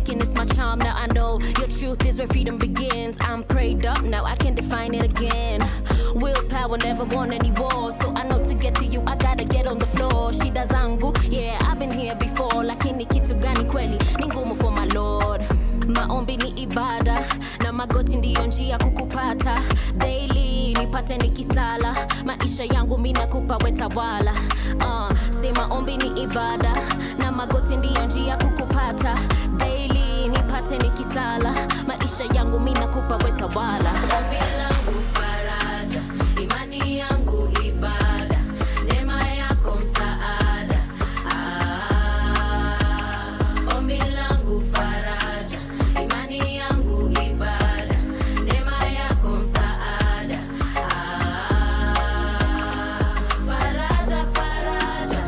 skin is my charm. Now I know your truth is where freedom begins. I'm prayed up, now I can define it again. Willpower never won any war, so I know to get to you I gotta get on the floor. Shida zangu, yeah, I've been here before. Lakini kitu gani kweli ni ngumu for my Lord. Maombi ni ibada na magoti ndiyo njia kukupata. Daily nipate nikisala, maisha yangu mimi nakupa wetawala. Say maombi ni ibada na magoti ndiyo njia kukupata. Daily nipate nikisala, maisha yangu mimi nakupa wetawala. Ombi langu faraja, imani yangu ibada, neema yako msaada. Ombi langu faraja, imani yangu ibada, neema yako msaada. Faraja, faraja,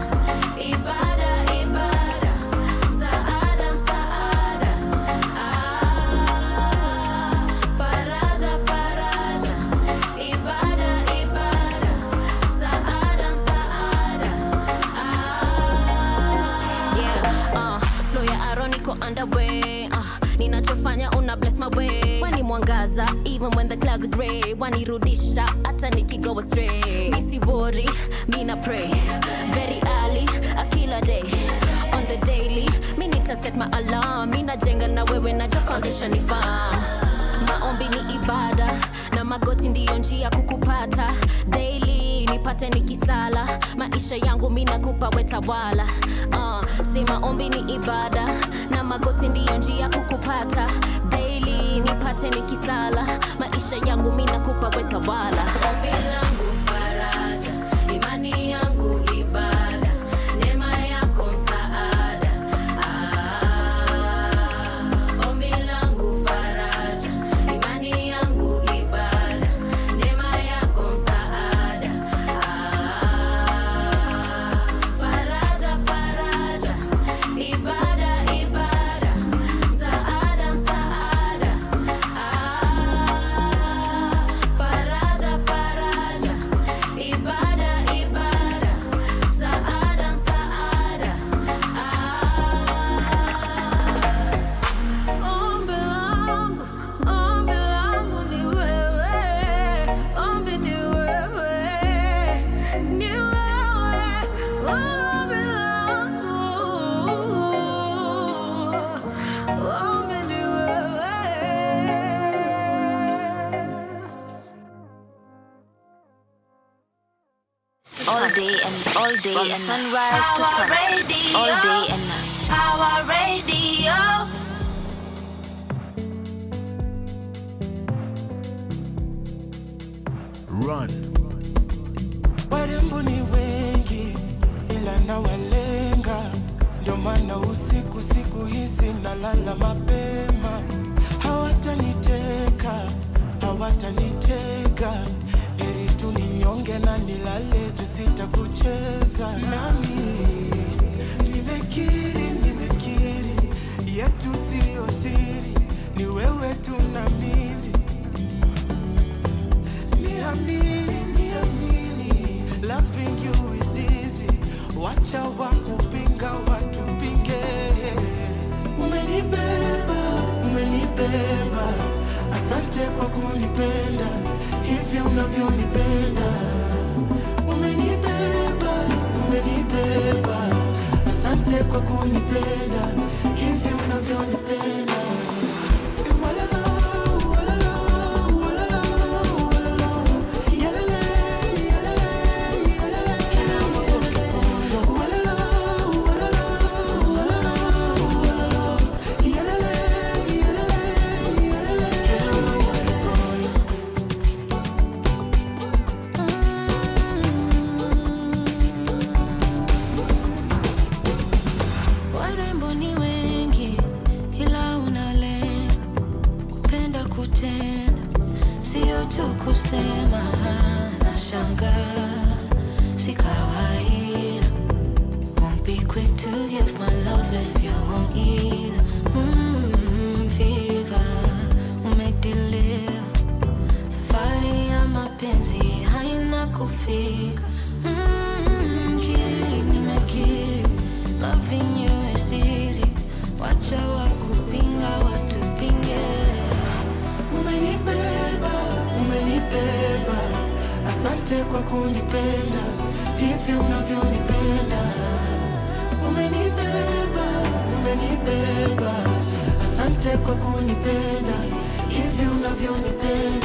ibada, ibada, msaada, msaada. Faraja, faraja, ibada, ibada, msaada, msaada. Yeah, flow ya Aroniko underway. Ninachofanya una bless my way. Wani mwangaza even when the clouds are gray. Wanirudisha hata nikigo astray. Misi worry, mina pray very early, a killer day. On the daily, mi nita set my alarm. Mina jenga na wewe na your foundation ni firm. Maombi ni ibada na magoti ndiyo njia kukupata. Daily nipate nikisala, maisha yangu mimi nakupa wetawala. Say maombi ni ibada na magoti ndiyo njia kukupata. Daily nipate nikisala, maisha yangu mimi nakupa wetawala. Ombi langu faraja, imani yangu ibada, neema yako msaada. Ombi langu faraja, imani yangu ibada, neema yako msaada. Faraja, faraja, ibada, ibada, msaada, msaada. Faraja, faraja, ibada, ibada, msaada, msaada. Ombi langu ni wewe, ombi ni wewe, ni wewe. Ombi langu, ombi ni wewe. All day and sunrise to sunset, all day and night. Power Radio. Run. Warembo ni wengi ila nawalenga, ndio maana usiku siku hizi nalala mapema. Hawataniteka, hawataniteka, heri tu ninyonge na nilale juu sitakucheza. Nami nimekiri yetu sio siri, ni wewe tu na mimi. Niamini, loving you is easy. Wacha wakupinga watupinge. Umenibeba, asante kwa kunipenda hivi unavyonipenda. Umenibeba, asante kwa kunipenda hivi unavyonipenda. Warembo ni wengi ila unalenga kupenda kutenda, sio tu kusema. Nashangaa si kawaida. Won't be quick to give my love if you won't either. Fever umedeliver, safari ya mapenzi haina kufika. Nimekiri, loving you is easy. Wacha wakupinga asante kwa kunipenda hivi unavyonipenda. Umenibeba, umenibeba, asante kwa kunipenda hivi unavyonipenda.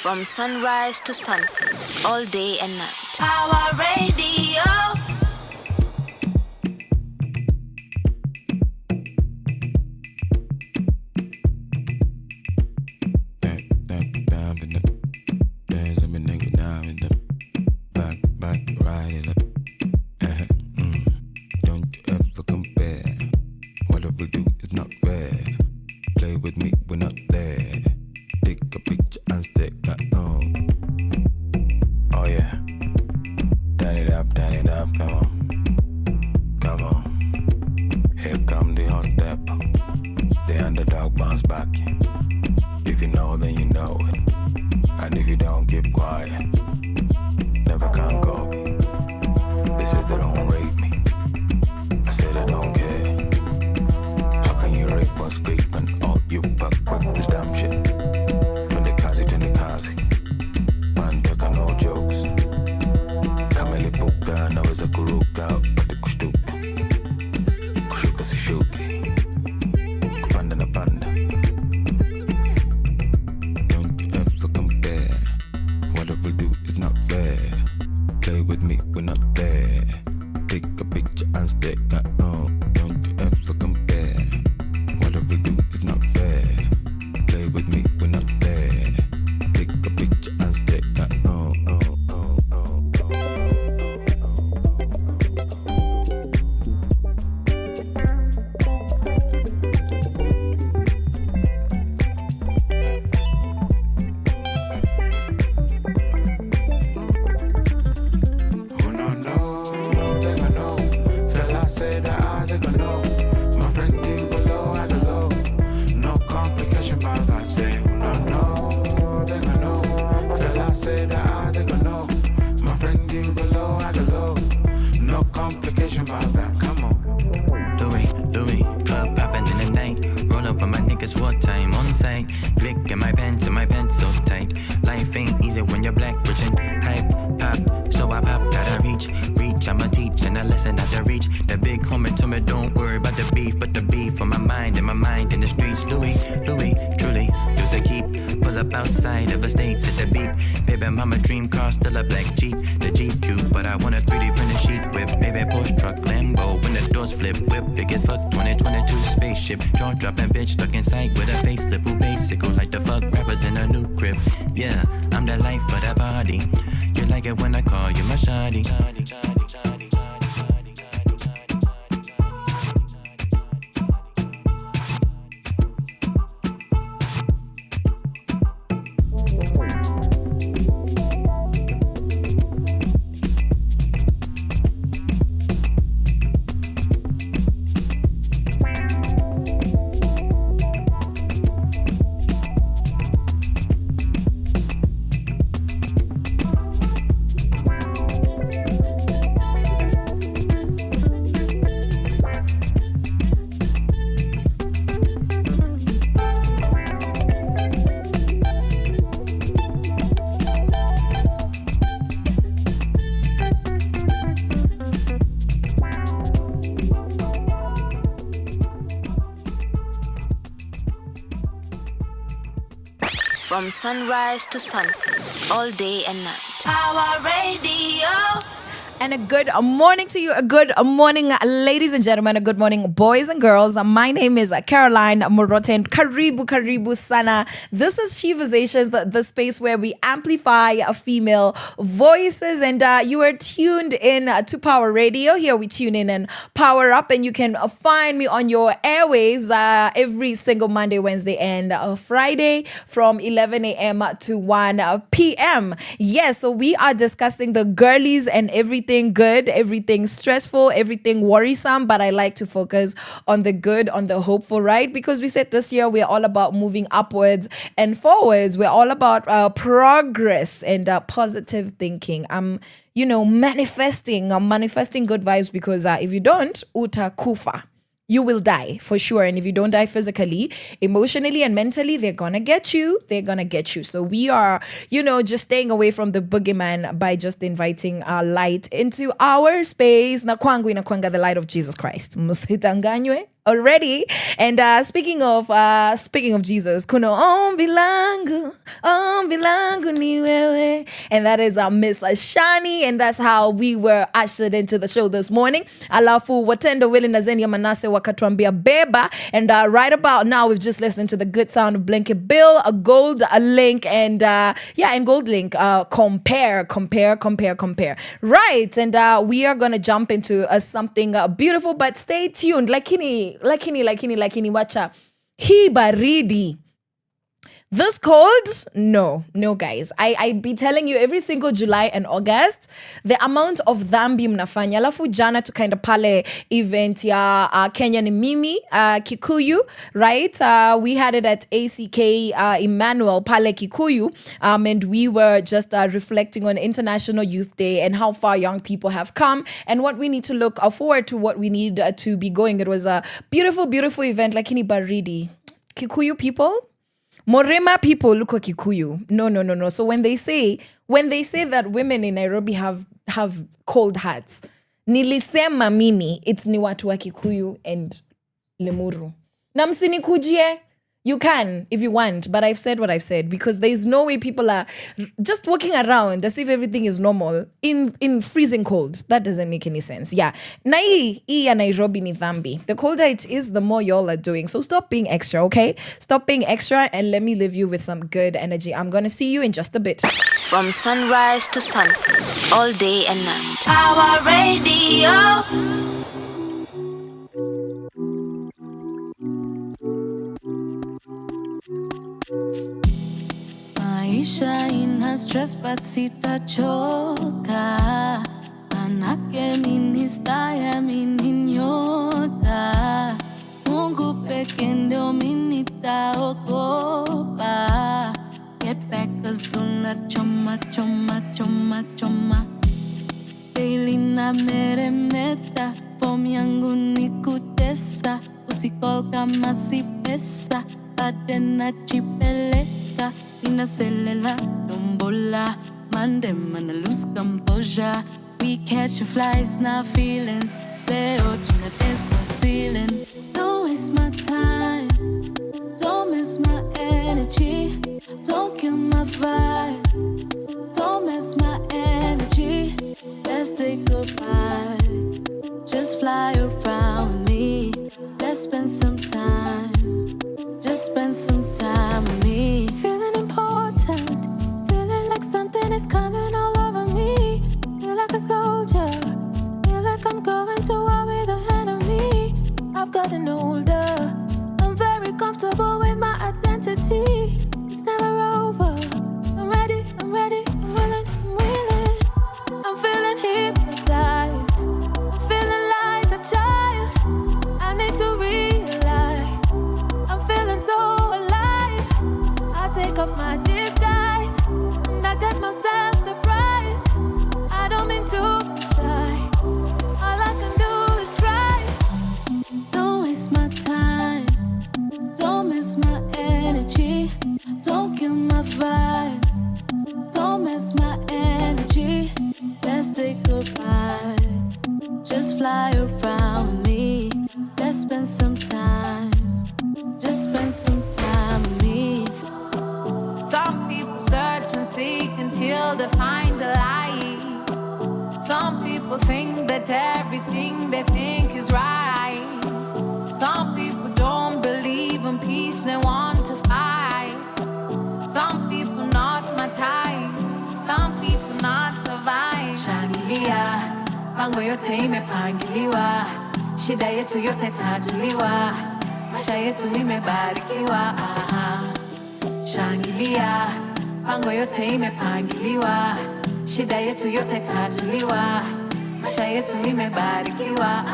From sunrise to sunset, all day and night. Power Radio. From sunrise to sunset, all day and night. Power Radio. And a good morning to you. A good morning, ladies and gentlemen. A good morning, boys and girls. My name is Caroline Murote. And karibu sana. This is Sheversations, the space where we amplify female voices. And you are tuned in to Power Radio. Here we tune in and power up. And you can find me on your airwaves every single Monday, Wednesday, and Friday from 11 a.m. to 1 p.m. Yes, so we are discussing the girlies and everything good, everything stressful, everything worrisome, but I like to focus on the good, on the hopeful, right? Because we said this year we're all about moving upwards and forwards. We're all about progress and positive thinking. I'm manifesting good vibes because if you don't, utakufa. You will die for sure. And if you don't die physically, emotionally, and mentally, they're going to get you. They're going to get you. So we are, just staying away from the boogeyman by just inviting light into our space. Na kwangu inakwanga the light of Jesus Christ. Musitanganywe already. And speaking of Jesus, kuno ombi langu ni wewe. And that is Miss Shani. And that's how we were ushered into the show this morning. Alafu watenda Willie na Zenia Manase wakatuambia beba. And right about now, we've just listened to the good sound of Blanket Bill, a gold link, and and gold link. Compare. Right. And we are going to jump into something beautiful, but stay tuned. Lakini wacha hii baridi. This cold? No, guys. I be telling you every single July and August, the amount of dhambi mnafanya. Alafu jana tukaenda pale event ya Kenya ni Mimi, Kikuyu, right? We had it at ACK Emmanuel pale Kikuyu, and we were just reflecting on International Youth Day and how far young people have come and what we need to look forward to, what we need to be going. It was a beautiful, beautiful event. Lakini baridi. Kikuyu people? Morema people look at Kikuyu. No. So when they say that women in Nairobi have cold hearts, nilisema mimi, it's ni watu wa Kikuyu and Limuru. Na msinikujie. You can if you want, but I've said what I've said because there's no way people are just walking around as if everything is normal in freezing cold. That doesn't make any sense. Yeah. Na hii ya Nairobi ni dhambi. The colder it is, the more y'all are doing. So stop being extra, okay? Stop being extra and let me leave you with some good energy. I'm going to see you in just a bit. From sunrise to sunset, all day and night. Power Radio. Maisha ina stress but sitachoka. Manake mimi staya mimi nyota. Mungu peke ndio mimi nitaogopa. Get back 'cause unachoma choma. Daily na meremeta. Form yangu ni kutesa. Usikol kama si pesa. Bade na chipeleka. Inaselela, dombola, mandem and lose composure. We catch flies, now feelings. Leo tuna dance for ceiling. Don't waste my time. Don't miss my energy. Don't kill my vibe. Don't miss my energy. Let's say goodbye. Just fly around me. Let's spend some time. Just spend some time with me. Feeling important. Feeling like something is coming all over me. Feel like a soldier. Feel like I'm going to war with the enemy. I've gotten older. I'm very comfortable with my identity. It's never over. I'm ready, I'm willing. I'm feeling hypnotized. I'm feeling like a child. I need to realize think is right. Some people don't believe in peace, they want to fight. Some people not my type, some people not the vibe. Shangilia, pango yote imepangiliwa, shida yetu yote tatuliwa, maisha yetu imebarikiwa. Shangilia, pango yote imepangiliwa, shida yetu yote tatuliwa, maisha yetu imebarikiwa.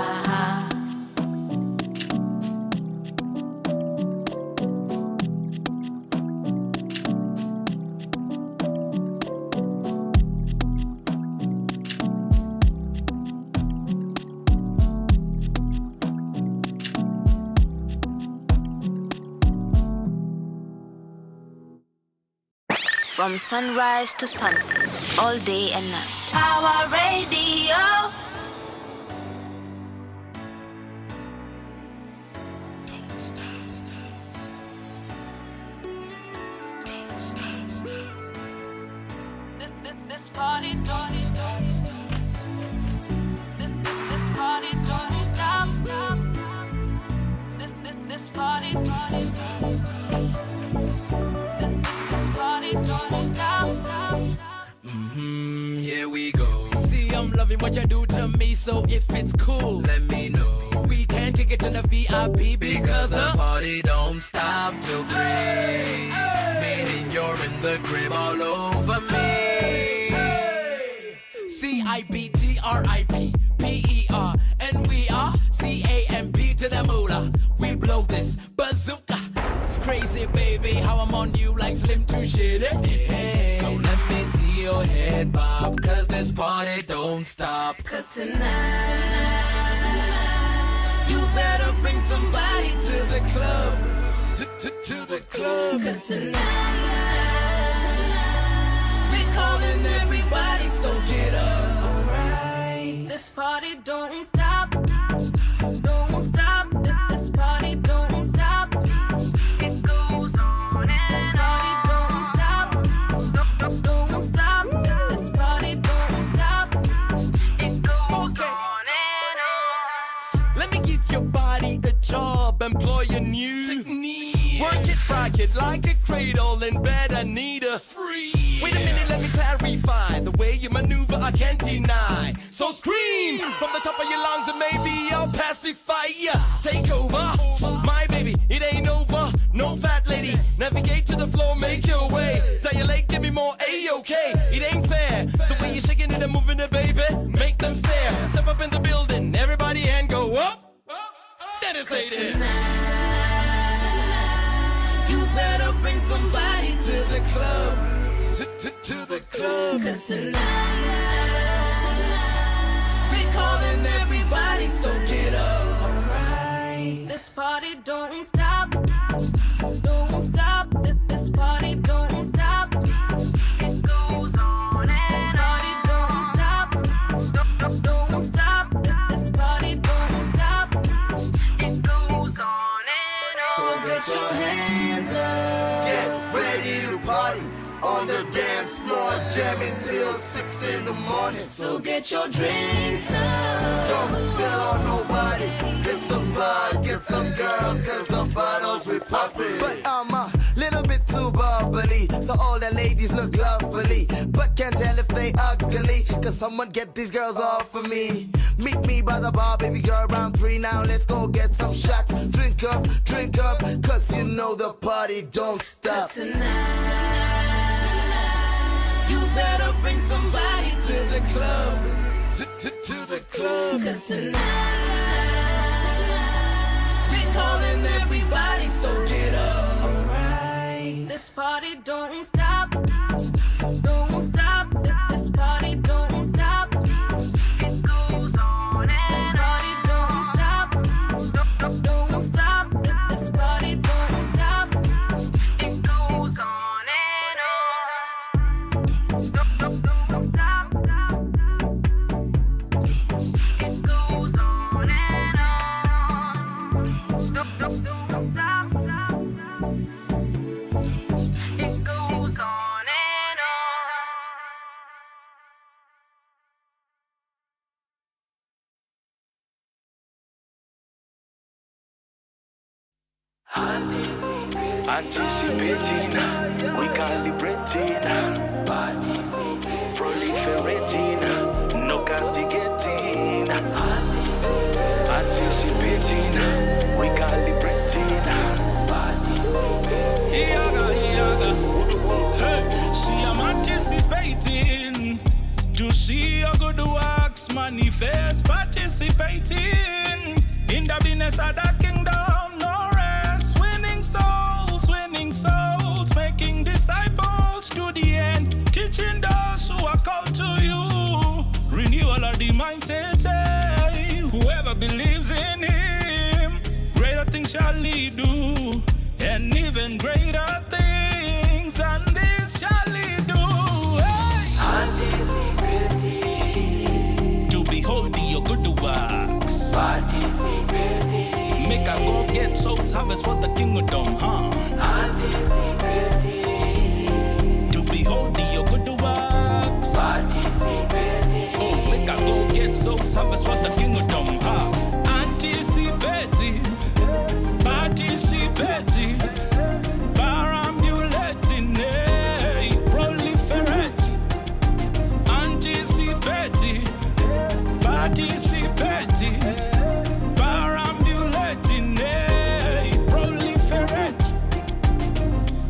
From sunrise to sunset, all day and night. Our radio. This party don't stop. This party don't stop. This party don't stop. Here we go. See, I'm loving what you do to me, so if it's cool, let me know. We can kick it to the VIP because the party don't stop till 3. Meaning you're in the crib all over me. CIBTRIP PER, and we are CAMP to the moolah. We blow this bazooka. It's crazy, baby, how I'm on you like Slim to shit. Yeah. So let me see your head bob, cause this party don't stop. Cause tonight, you better bring somebody to the club. To the club. Cause tonight, we're calling everybody, so get up. Alright. This party don't stop. Don't stop. This party don't stop. It goes on and this party don't stop. Don't stop. This party don't stop. It goes on and on. Let me give your body a job, employ a new technique. Work it, rock it like a cradle in bed. I need a free. Wait a minute, let me clarify. The way you maneuver, I can't deny. So scream from the top of your lungs and maybe I'll pacify ya. Take over, my baby, it ain't over. No fat lady, navigate to the floor, make your way. Dilate, give me more A-OK. It ain't fair, the way you're shaking it and moving it, baby. Make them stare. Step up in the building, everybody and go up. Then it's say this. You better bring somebody to the club. To the club. Cause tonight, we're calling everybody, so get up. Alright. This party don't stop. Don't stop. This party don't stop. It goes on and this party don't stop. Don't stop. This party don't stop. It goes on and on. So get your hands up. Get ready to party on the dance floor, jamming till 6 in the morning. So get your drinks up. Don't spill on nobody. Hit the bar, get some girls, cause the bottles we poppin'. But I'm a little bit too bubbly, so all the ladies look lovely, but can't tell if they ugly, cause someone get these girls off of me. Meet me by the bar, baby girl, round 3 now, let's go get some shots. Drink up, cause you know the party don't stop. Cause tonight, you better bring somebody to the club. To the club. Cause tonight, we're calling everybody, so get up. Alright. This party don't stop. Don't stop. This party don't stop. It goes on and this party don't stop. Don't stop. This party don't stop. It goes on and on. Don't stop. It goes on and on. Anticipating, recalibrating, proliferating, no castigating. Anticipating, recalibrating. Hey, see, I'm anticipating to see your good works manifest. Participating in the business of the kingdom, no rest. Winning souls, making disciples to the end. Teaching those who are called to you. Renewal of the mindset. Hey, whoever believes in him, greater things shall he do. And even greater things than this shall he do. Hey. Anticipating to behold your good works. Participating. Make a go get souls harvest for the kingdom, huh? Anticipating to behold your good works. Participating. Oh, make a go get souls harvest for the kingdom, huh? Anticipating. Participating, perambulating, proliferating, anticipating, participating, perambulating, proliferating.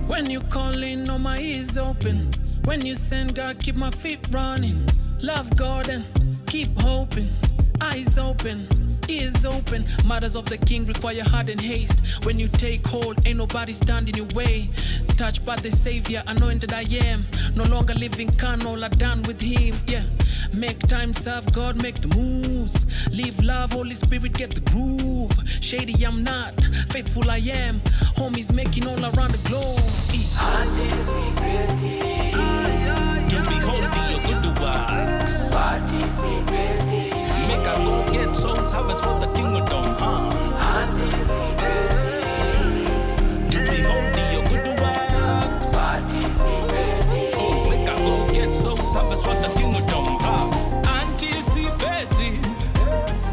When you call in, no, my ears open. When you send God, keep my feet running. Love God and keep hoping. Eyes open. Ears open, matters of the king require heart and haste. When you take hold, ain't nobody standing in your way. Touched by the savior, anointed I am. No longer living carnal, I done with him, yeah. Make time, serve God, make the moves. Live love, Holy Spirit, get the groove. Shady I'm not, faithful I am. Homies making all around the globe. Anticipating to behold your good works. Participating. Make a go get souls harvest for the kingdom, huh? Anticipating to behold your good works. Participating. Oh, make a go get souls harvest for the kingdom, huh? Anticipating,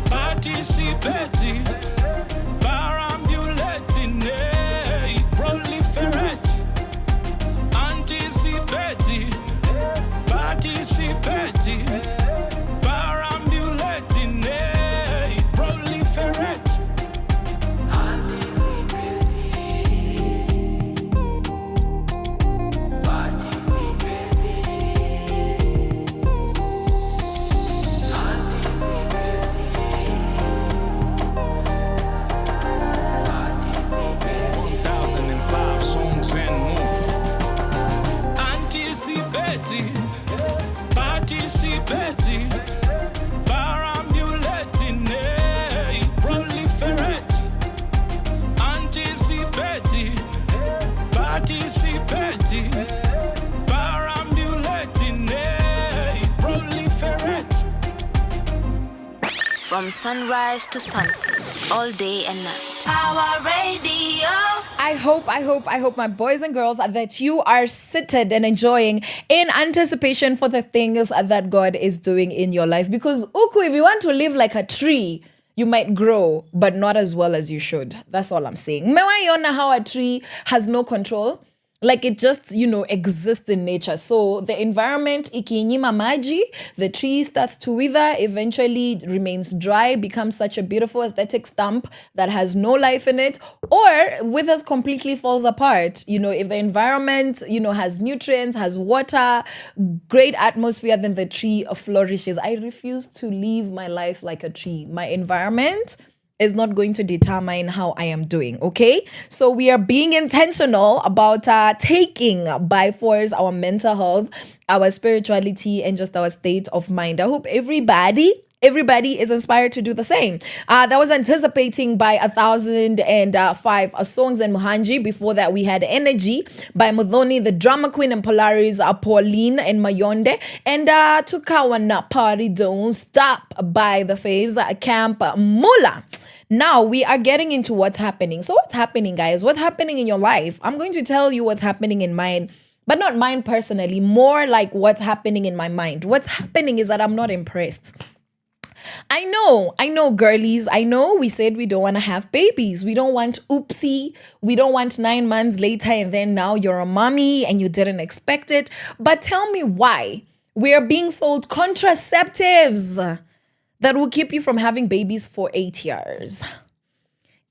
participating, perambulating, proliferating. Anticipating, participating. Participating, perambulating, proliferating. Anticipating, participating, perambulating, proliferating. From sunrise to sunset, all day and night. Our radio. I hope my boys and girls that you are seated and enjoying in anticipation for the things that God is doing in your life. Because Uku, if you want to live like a tree, you might grow, but not as well as you should. That's all I'm saying. Mewaiona how a tree has no control. Like it just, exists in nature. So the environment, ikinyima maji, the tree starts to wither, eventually remains dry, becomes such a beautiful aesthetic stump that has no life in it, or withers completely, falls apart. If the environment, has nutrients, has water, great atmosphere, then the tree flourishes. I refuse to live my life like a tree. My environment is not going to determine how I am doing, okay? So we are being intentional about taking by force our mental health, our spirituality, and just our state of mind. I hope everybody is inspired to do the same. That was Anticipating by 1005 songs and Muhanji. Before that, we had Energy by Muthoni, the drama queen, and Polaris, Pauline and Mayonde. And Tukawana Party Don't Stop by the Faves, Camp Mula. Now we are getting into what's happening. So what's happening, guys? What's happening in your life? I'm going to tell you what's happening in mine, but not mine personally, more like what's happening in my mind. What's happening is that I'm not impressed. I know, girlies. I know we said we don't want to have babies. We don't want oopsie. We don't want 9 months later and then now you're a mommy and you didn't expect it. But tell me why we are being sold contraceptives that will keep you from having babies for 8 years.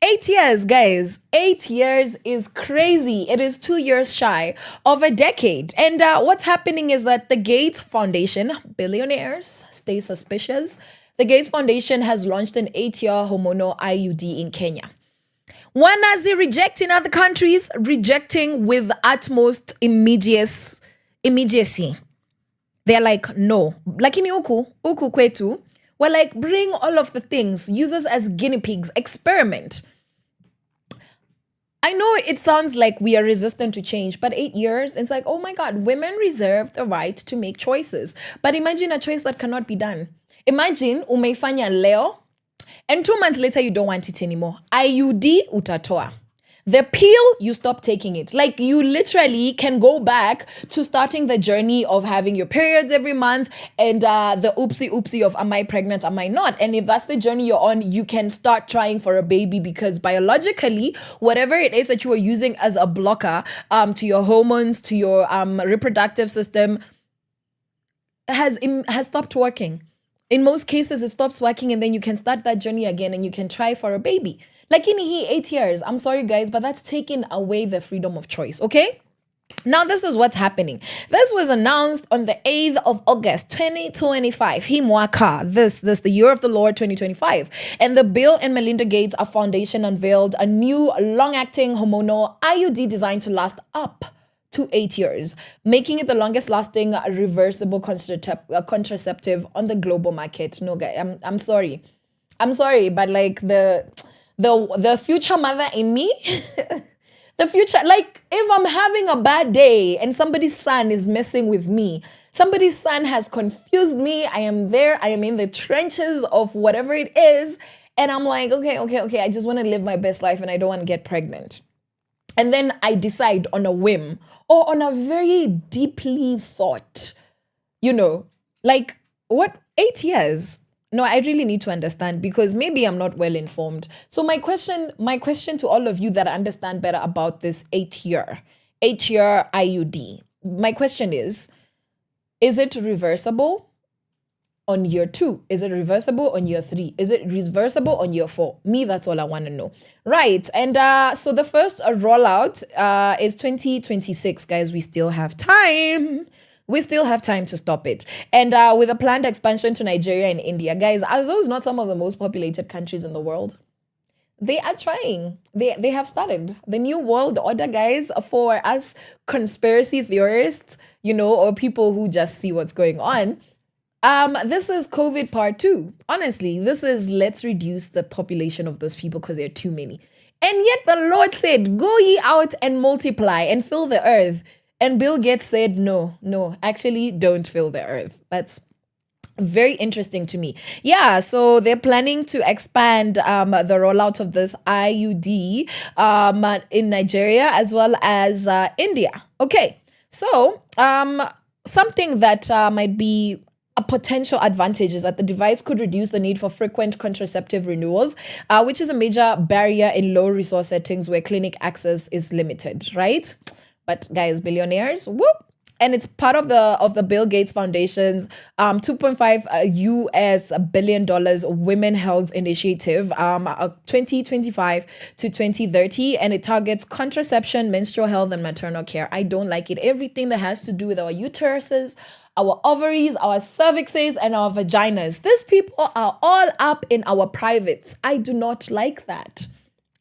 8 years, guys. 8 years is crazy. It is 2 years shy of a decade. And what's happening is that the Gates Foundation, billionaires, stay suspicious. The Gates Foundation has launched an 8-year hormonal IUD in Kenya. Wanazi reject in other countries, rejecting with utmost immediacy. They're like, no. Lakini uku kwetu, we're like, bring all of the things, use us as guinea pigs, experiment. I know it sounds like we are resistant to change, but 8 years, it's like, oh my God, women reserve the right to make choices. But imagine a choice that cannot be done. Imagine umeifanya leo, and 2 months later, you don't want it anymore. IUD utatoa. The pill, you stop taking it. Like you literally can go back to starting the journey of having your periods every month and the oopsie of am I pregnant, am I not? And if that's the journey you're on, you can start trying for a baby because biologically, whatever it is that you are using as a blocker to your hormones, to your reproductive system has stopped working. In most cases, it stops working and then you can start that journey again and you can try for a baby. Like in 8 years, I'm sorry guys, but that's taking away the freedom of choice, okay? Now, this is what's happening. This was announced on the 8th of August, 2025. Himwaka, the year of the Lord, 2025. And the Bill and Melinda Gates Foundation unveiled a new long-acting hormonal IUD designed to last up to 8 years, making it the longest lasting reversible contraceptive on the global market. No, guys, I'm sorry. I'm sorry, but like the future mother in me, the future, like if I'm having a bad day and somebody's son is messing with me, somebody's son has confused me, I am there, I am in the trenches of whatever it is, and I'm like, okay, I just want to live my best life and I don't want to get pregnant. And then I decide on a whim or on a very deeply thought, like what, 8 years? No, I really need to understand because maybe I'm not well informed. So my question to all of you that understand better about this 8-year IUD, my question is it reversible on year 2? Is it reversible on year 3? Is it reversible on year 4? Me, that's all I want to know. Right. And so the first rollout is 2026, guys. We still have time. We still have time to stop it. And with a planned expansion to Nigeria and India, guys, are those not some of the most populated countries in the world? They are trying. They have started. The new world order, guys, for us conspiracy theorists, or people who just see what's going on. This is COVID part 2. Honestly, this is let's reduce the population of those people because there are too many. And yet the Lord said, go ye out and multiply and fill the earth. And Bill Gates said, no, actually don't fill the earth. That's very interesting to me. Yeah, so they're planning to expand the rollout of this IUD in Nigeria as well as India. Okay, so something that might be a potential advantage is that the device could reduce the need for frequent contraceptive renewals, which is a major barrier in low resource settings where clinic access is limited, right? But guys, billionaires, whoop. And it's part of the Bill Gates Foundation's $2.5 billion Women Health Initiative, 2025 to 2030, and it targets contraception, menstrual health, and maternal care. I don't like it. Everything that has to do with our uteruses, our ovaries, our cervixes, and our vaginas. These people are all up in our privates. I do not like that.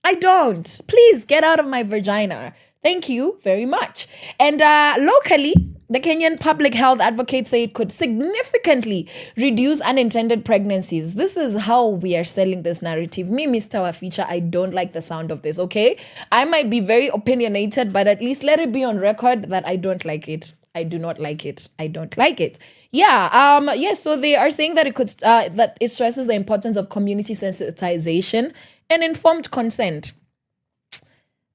I don't. Please get out of my vagina. Thank you very much. And locally, the Kenyan public health advocates say it could significantly reduce unintended pregnancies. This is how we are selling this narrative. Me, Mr. Waficha, I don't like the sound of this, okay? I might be very opinionated, but at least let it be on record that I don't like it. I do not like it. I don't like it. Yeah. Yes. So they are saying that it could that it stresses the importance of community sensitization and informed consent.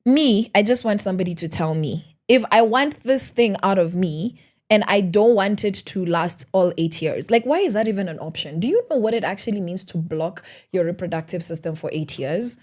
Me, I just want somebody to tell me if I want this thing out of me and I don't want it to last all 8 years. Like, why is that even an option? Do you know what it actually means to block your reproductive system for 8 years?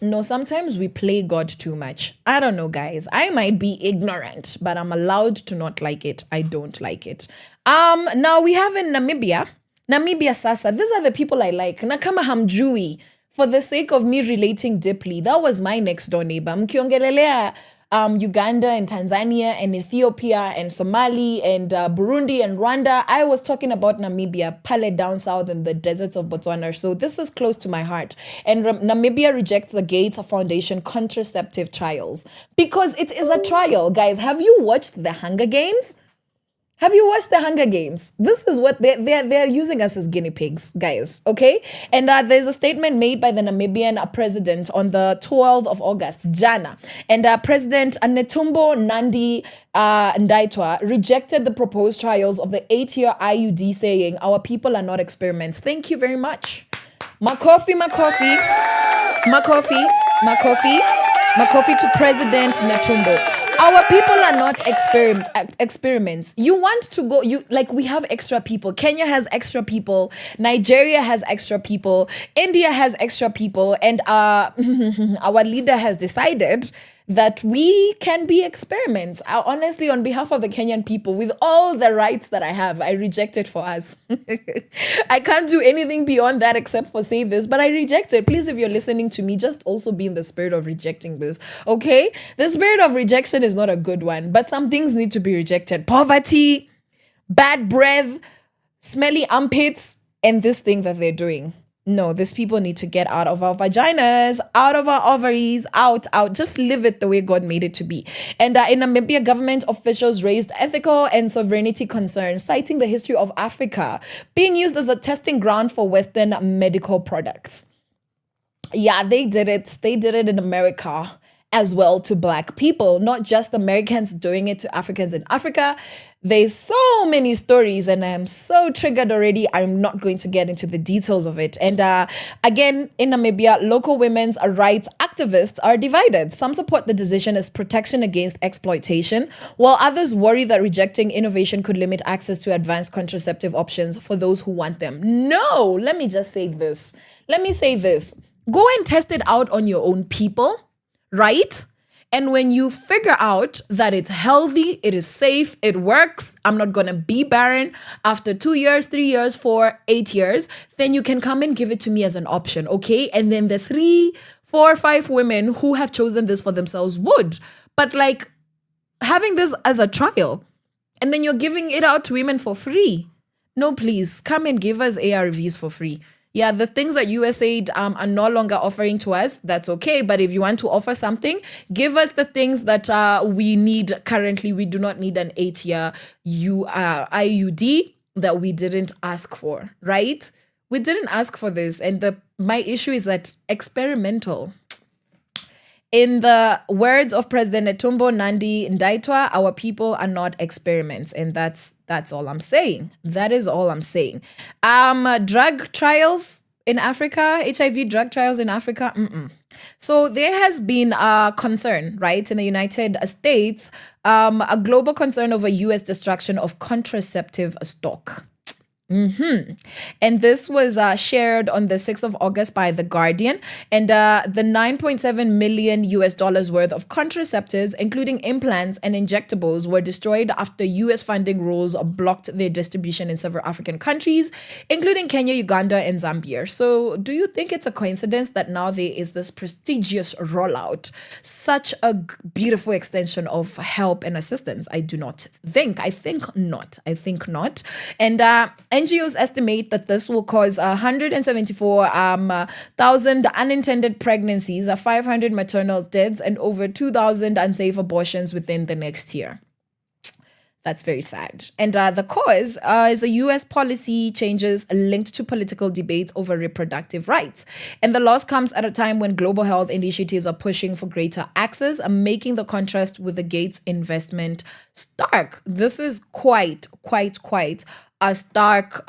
No, sometimes we play God too much. I don't know, guys. I might be ignorant, but I'm allowed to not like it. I don't like it. Now we have in Namibia sasa. These are the people I like. Nakama hamjui. For the sake of me relating deeply, that was my next door neighbor. Mkiongelelea Uganda and Tanzania and Ethiopia and Somali and Burundi and Rwanda. I was talking about Namibia, Pale down south in the deserts of Botswana. So this is close to my heart. And Namibia rejects the Gates Foundation contraceptive trials because it is a trial. Guys, have you watched the Hunger Games? Have you watched the Hunger Games? This is what they're using us as guinea pigs, guys, okay? And there's a statement made by the Namibian president on the 12th of August, Jana. And President Netumbo Nandi Ndaitwa rejected the proposed trials of the 8-year IUD, saying, our people are not experiments. Thank you very much. Makofi to President Netumbo. Our people are not experiments. You want to go, we have extra people. Kenya has extra people. Nigeria has extra people. India has extra people. And our leader has decided that we can be experiments. Honestly, on behalf of the Kenyan people, with all the rights that I have, I reject it for us. I can't do anything beyond that except for say this, but I reject it. Please, if you're listening to me, just also be in the spirit of rejecting this, okay? The spirit of rejection is not a good one, but some things need to be rejected. Poverty, bad breath, smelly armpits, and this thing that they're doing. No, these people need to get out of our vaginas, out of our ovaries, out. Just live it the way God made it to be. And in Namibia, government officials raised ethical and sovereignty concerns, citing the history of Africa being used as a testing ground for Western medical products. Yeah, they did it. They did it in America as well to Black people, not just Americans doing it to Africans in Africa. There's so many stories and I'm so triggered already. I'm not going to get into the details of it. And again, in Namibia, local women's rights activists are divided. Some support the decision as protection against exploitation, while others worry that rejecting innovation could limit access to advanced contraceptive options for those who want them. No, let me just say this. Go and test it out on your own people. Right? And when you figure out that it's healthy, it is safe, it works, I'm not going to be barren after 2 years, 3 years, 4, 8 years, then you can come and give it to me as an option, okay? And then the 3, 4, 5 women who have chosen this for themselves would. But like having this as a trial and then you're giving it out to women for free. No, please come and give us ARVs for free. Yeah, the things that USAID are no longer offering to us, that's okay. But if you want to offer something, give us the things that we need currently. We do not need an 8-year IUD that we didn't ask for, right? We didn't ask for this. And my issue is that experimental. In the words of President Netumbo Nandi Ndaitwa, our people are not experiments. And that's all I'm saying. That is all I'm saying. Drug trials in Africa, HIV drug trials in Africa. So there has been a concern, right, in the United States, a global concern over U.S. destruction of contraceptive stock. And this was shared on the 6th of August by The Guardian. And the $9.7 million worth of contraceptives, including implants and injectables, were destroyed after US funding rules blocked their distribution in several African countries, including Kenya, Uganda, and Zambia. So do you think it's a coincidence that now there is this prestigious rollout, such a beautiful extension of help and assistance? I do not think. I think not. And NGOs estimate that this will cause 174,000 unintended pregnancies, 500 maternal deaths, and over 2,000 unsafe abortions within the next year. That's very sad. And the cause is the U.S. policy changes linked to political debates over reproductive rights. And the loss comes at a time when global health initiatives are pushing for greater access and making the contrast with the Gates investment stark. This is quite a stark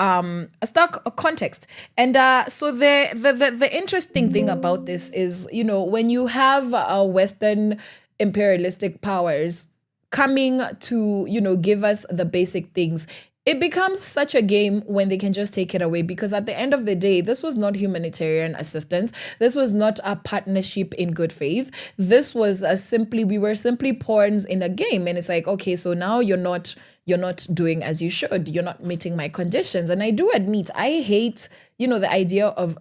context. And so the interesting thing about this is, when you have Western imperialistic powers coming to, give us the basic things. It becomes such a game when they can just take it away, because at the end of the day, this was not humanitarian assistance. This was not a partnership in good faith. This was we were simply pawns in a game. And it's like, okay, so now you're not doing as you should. You're not meeting my conditions. And I do admit, I hate, the idea of,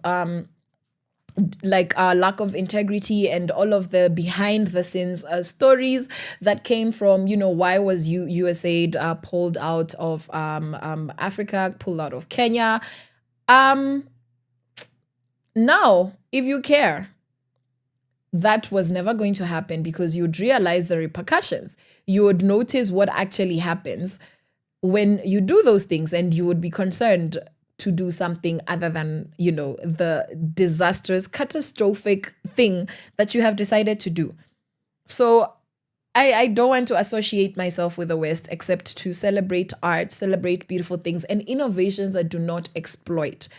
lack of integrity and all of the behind the scenes stories that came from, why was USAID pulled out of Africa, pulled out of Kenya. Now, if you care, that was never going to happen, because you'd realize the repercussions. You would notice what actually happens when you do those things, and you would be concerned to do something other than, the disastrous, catastrophic thing that you have decided to do. So I don't want to associate myself with the West except to celebrate art, celebrate beautiful things and innovations that do not exploit.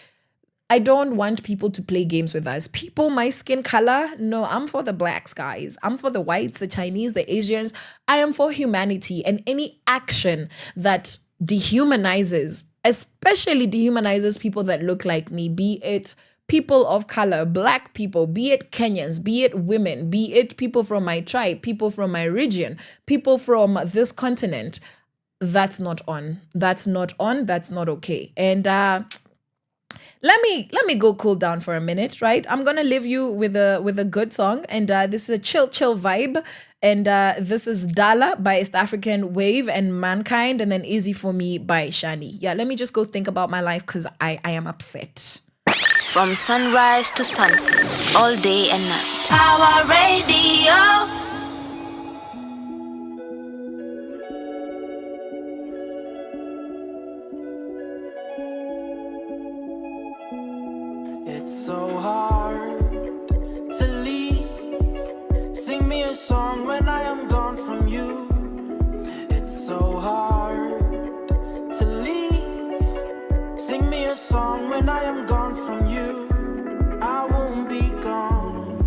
I don't want people to play games with us. People, my skin color, no, I'm for the blacks, guys. I'm for the whites, the Chinese, the Asians. I am for humanity, and any action that dehumanizes, especially dehumanizes people that look like me, be it people of color, black people, be it Kenyans, be it women, be it people from my tribe, people from my region, people from this continent. That's not on. That's not on. That's not okay. And let me go cool down for a minute, right? I'm gonna leave you with a good song, and this is a chill vibe. And this is Dala by East African Wave and Mankind, and then Easy For Me by Shani. Yeah, let me just go think about my life, because I am upset. From sunrise to sunset, all day and night. Power Radio. It's so hard to leave. Sing me a song when I am gone from you. It's so hard to leave. Sing me a song when I am gone from you. I won't be gone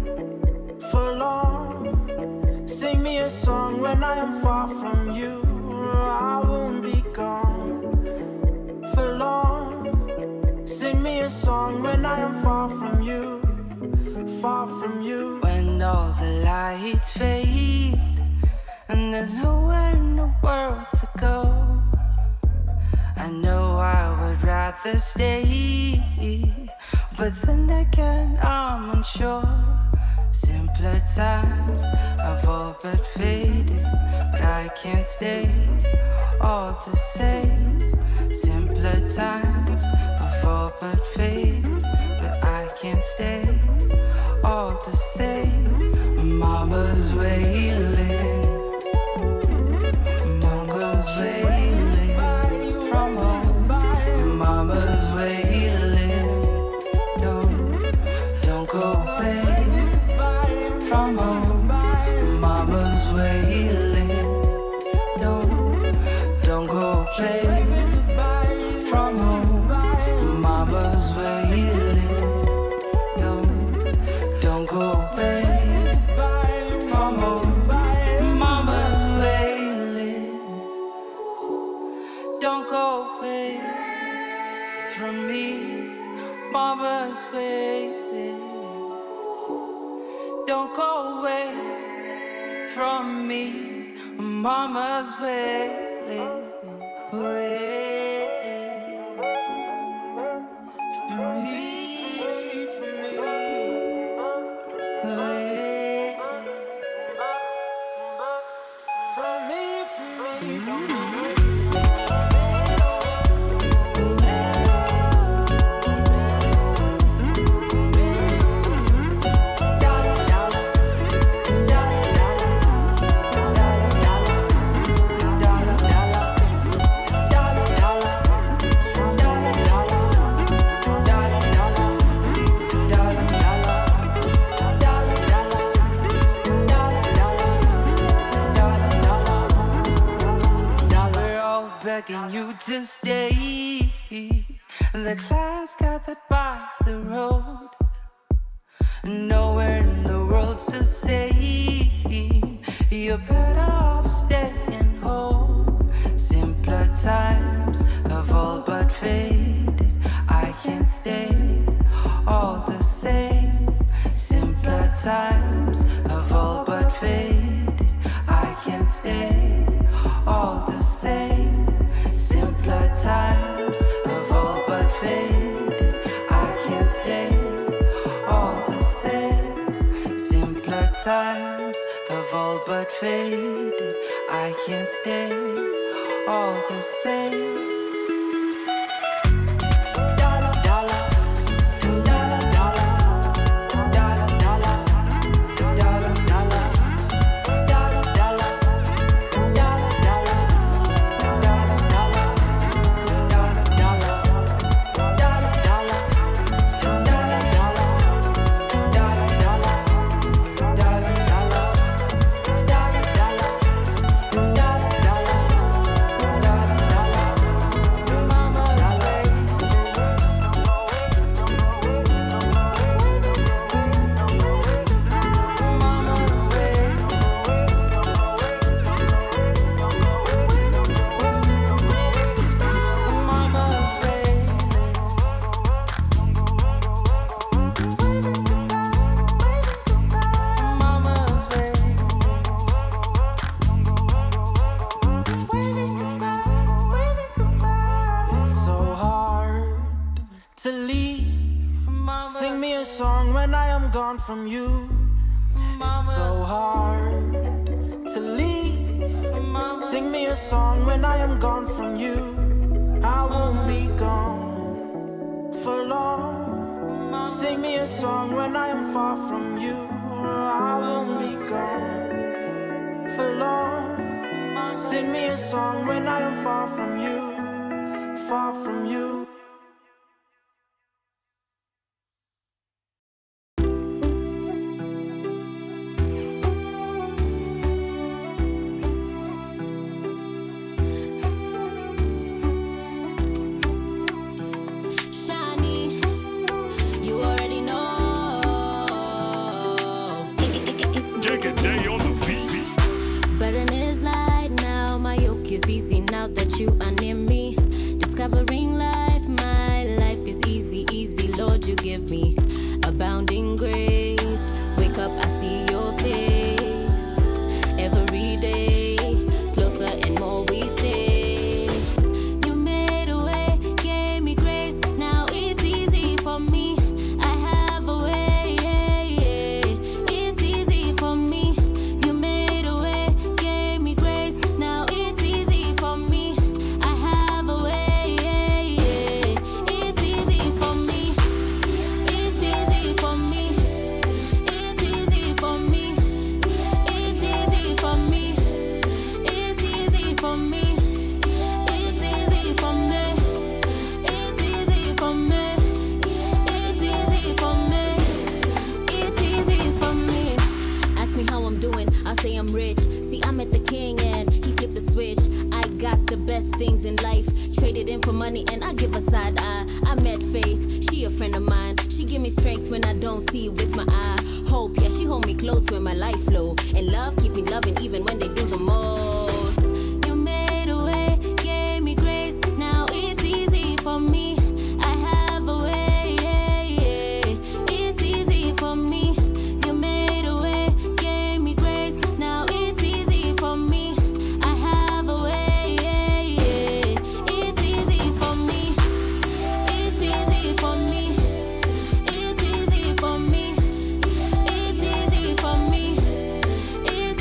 for long. Sing me a song when I am far from you. I won't be gone for long. Sing me a song when I am far from you, far from you. When all the lights fade and there's nowhere in the world to go, I know I would rather stay, but then again I'm unsure. Simpler times have all but faded, but I can't stay all the same. Simpler times have all but faded, but I can't stay all the same. Mama's wailing, don't go wailing from home. Mama's wailing, don't go away from home. Mama's wailing, don't go away from home. Mama's wailing, don't go away from home. Mama's wailing, don't go away from me. Mama's wailing, don't go away from me. Mama's wailing, begging you to stay. The class gathered by the road, nowhere in the world's the same. You're better off staying times have all but faded. I can't stay all the same. Simpler times have all but faded. I can't stay all the same. Simpler times have all but faded. I can't stay all the same. From you, it's so hard to leave. Sing me a song when I am gone from you. I won't be gone for long. Sing me a song when I am far from you. I won't be gone for long. Sing me a song when I am far from you, far from you. Easy now that you are near me. Discovering life, my life is easy, easy. Lord, you give me abounding grace. Wake up, I see your face. Every day, closer and more we stay. You made a way, gave me grace. Now it's easy for me. I have a way, it's easy for me. You made a way, gave me grace. Now it's easy for me. I have a way, it's easy for me. It's easy for me. It's easy for me. It's easy for me. It's easy for me. It's easy for me. It's easy for me. It's easy for me. It's easy for me. Ask me how I'm doing, I'll say I'm rich. See, I met the king and he flipped the switch. I got the best things in life. Traded in for money and I give a side eye. I met Faith, she a friend of mine. She give me strength when I don't see it with my eye. Hope, yeah, she hold me close when my life low. And love, keep me loving even when they do the most. You made a way, gave me grace. Now it's easy for me. I have a way, it's easy for me. You made a way, gave me grace. Now it's easy for me. I have a way, it's easy for me. It's easy for me. It's easy for me. It's easy for me. It's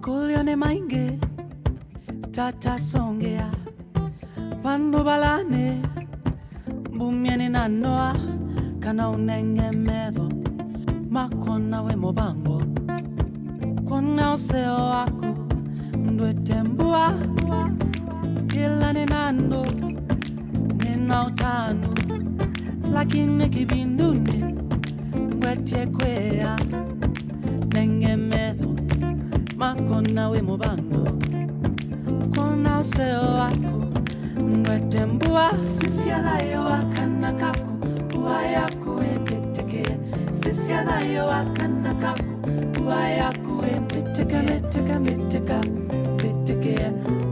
Kulione mainge tata songea pando balane bumiene nanoa kana unenge medo makona we mobango kona oseo ako ndwetembua kila nenando nena utano lakini kibinduni ngwetie kwea nenge medo makona we mobango kona oseo ako ndwetembua sisialayo akana kaku uayako endeteke sisialayo akana kaku uayako endeteke meteka meteka meteke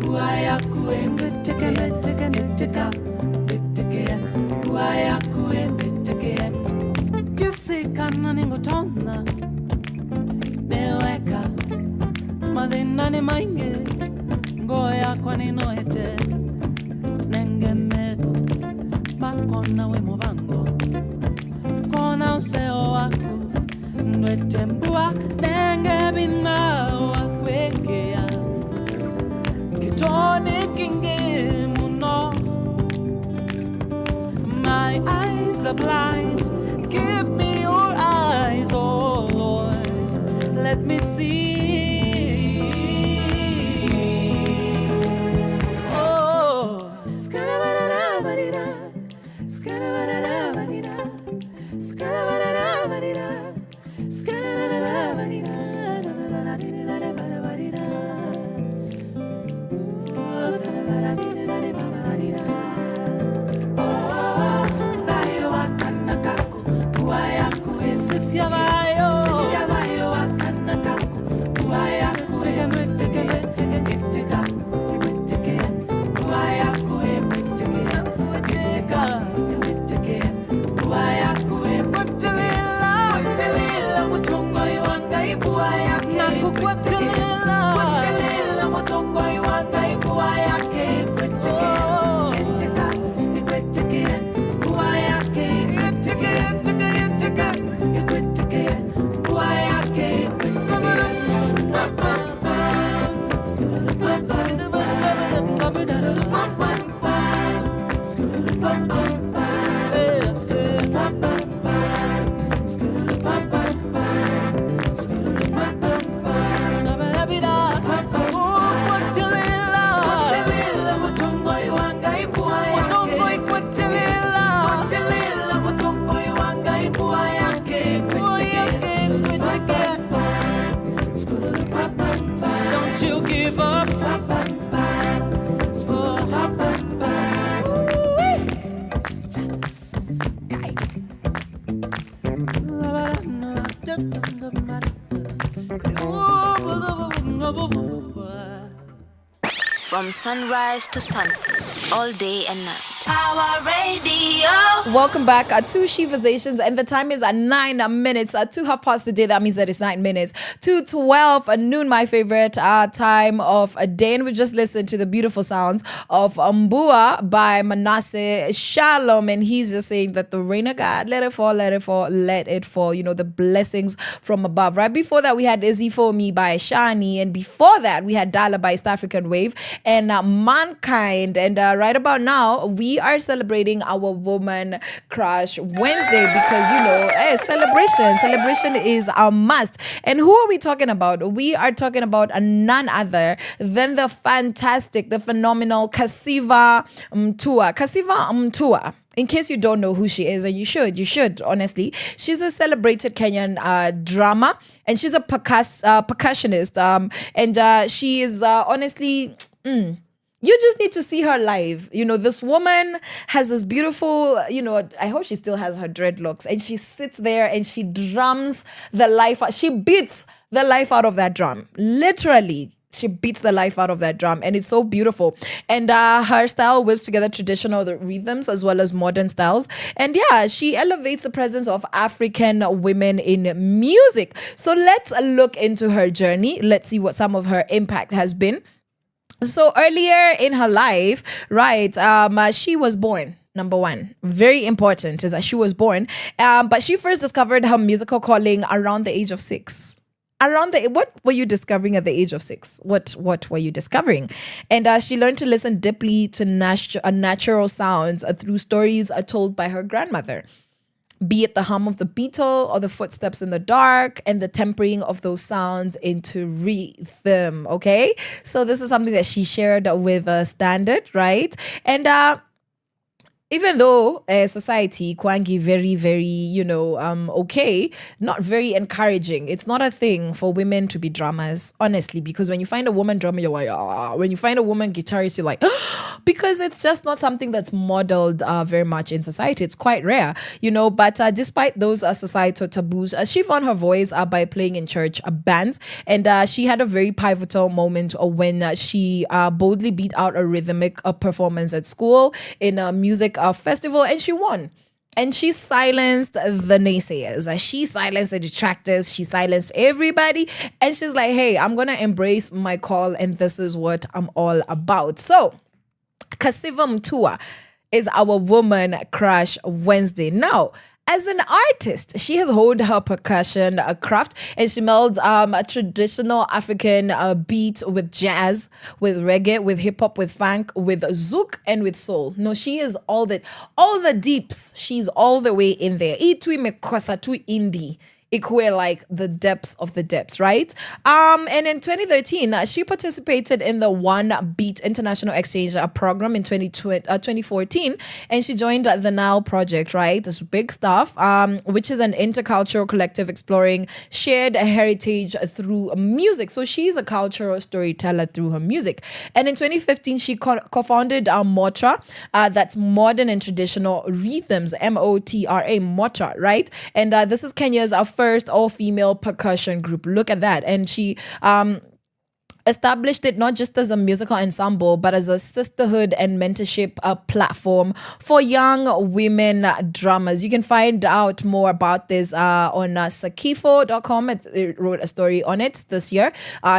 uayako endeteke meteka meteka meteke uayako endeteke Jessica naningotona neweka madena ne mainge ngoya kwa ninoete nenge medo makona we movango kona useo wako nwetembua nenge bina wakwekea kitone kinge muno my eyes are blind give me your eyes oh Lord let me see From sunrise to sunset, all day and night. Our radio. Welcome back to Sheversations, and the time is at 9 minutes to 12:30 the day. That means that it's 9 minutes to 12 noon, my favorite time of a day. And we just listened to the beautiful sounds of Mbua by Manasseh Shalom, and he's just saying that the rain of God, let it fall, let it fall, let it fall. You know, the blessings from above. Right before that, we had Izzy For Me by Shani, and before that, we had Dala by East African Wave and Mankind. And right about now, we are celebrating our Woman Crush Wednesday because, you know, celebration is a must. And who are we talking about? We are talking about none other than the fantastic, the phenomenal Kasiva Mtua. In case you don't know who she is, and you should, honestly. She's a celebrated Kenyan drummer, and she's a percussionist. And she is honestly... You just need to see her live. You know, this woman has this beautiful, you know, I hope she still has her dreadlocks. And she sits there and she drums the life out. She beats the life out of that drum. Literally. She beats the life out of that drum, and it's so beautiful. And her style weaves together traditional rhythms as well as modern styles. And yeah, she elevates the presence of African women in music. So let's look into her journey. Let's see what some of her impact has been. So earlier in her life, right, she was born. Number one, very important is that she was born. But she first discovered her musical calling around the age of 6. what were you discovering at the age of 6? What were you discovering? And she learned to listen deeply to natural sounds through stories told by her grandmother, be it the hum of the beetle or the footsteps in the dark and the tempering of those sounds into rhythm. Okay, so this is something that she shared with Standard, right? And even though society, Kwangi, very, very, okay, not very encouraging. It's not a thing for women to be drummers, honestly, because when you find a woman drummer, you're like, ah. When you find a woman guitarist, you're like, ah, because it's just not something that's modeled very much in society. It's quite rare, but despite those societal taboos, she found her voice by playing in church bands. And she had a very pivotal moment when she boldly beat out a rhythmic performance at school in a music festival, and she won. And she silenced the naysayers. She silenced the detractors. She silenced everybody. And she's like, hey, I'm going to embrace my call, and this is what I'm all about. So, Kasiva Mtua is our Woman Crush Wednesday. Now, as an artist, she has honed her percussion craft, and she melds a traditional African beat with jazz, with reggae, with hip hop, with funk, with zouk, and with soul. No, she is all the deeps. She's all the way in there. Itui mekosa tu indie. Equate like the depths of the depths, right? And in 2013, she participated in the One Beat International Exchange program in 2014, and she joined the Now Project, right? This big stuff, which is an intercultural collective exploring shared heritage through music. So she's a cultural storyteller through her music. And in 2015, she co-founded Motra, that's modern and traditional rhythms, MOTRA, Motra, right? And this is Kenya's first all-female percussion group. Look at that. And she established it not just as a musical ensemble, but as a sisterhood and mentorship platform for young women drummers. You can find out more about this on sakifo.com. It wrote a story on it this year.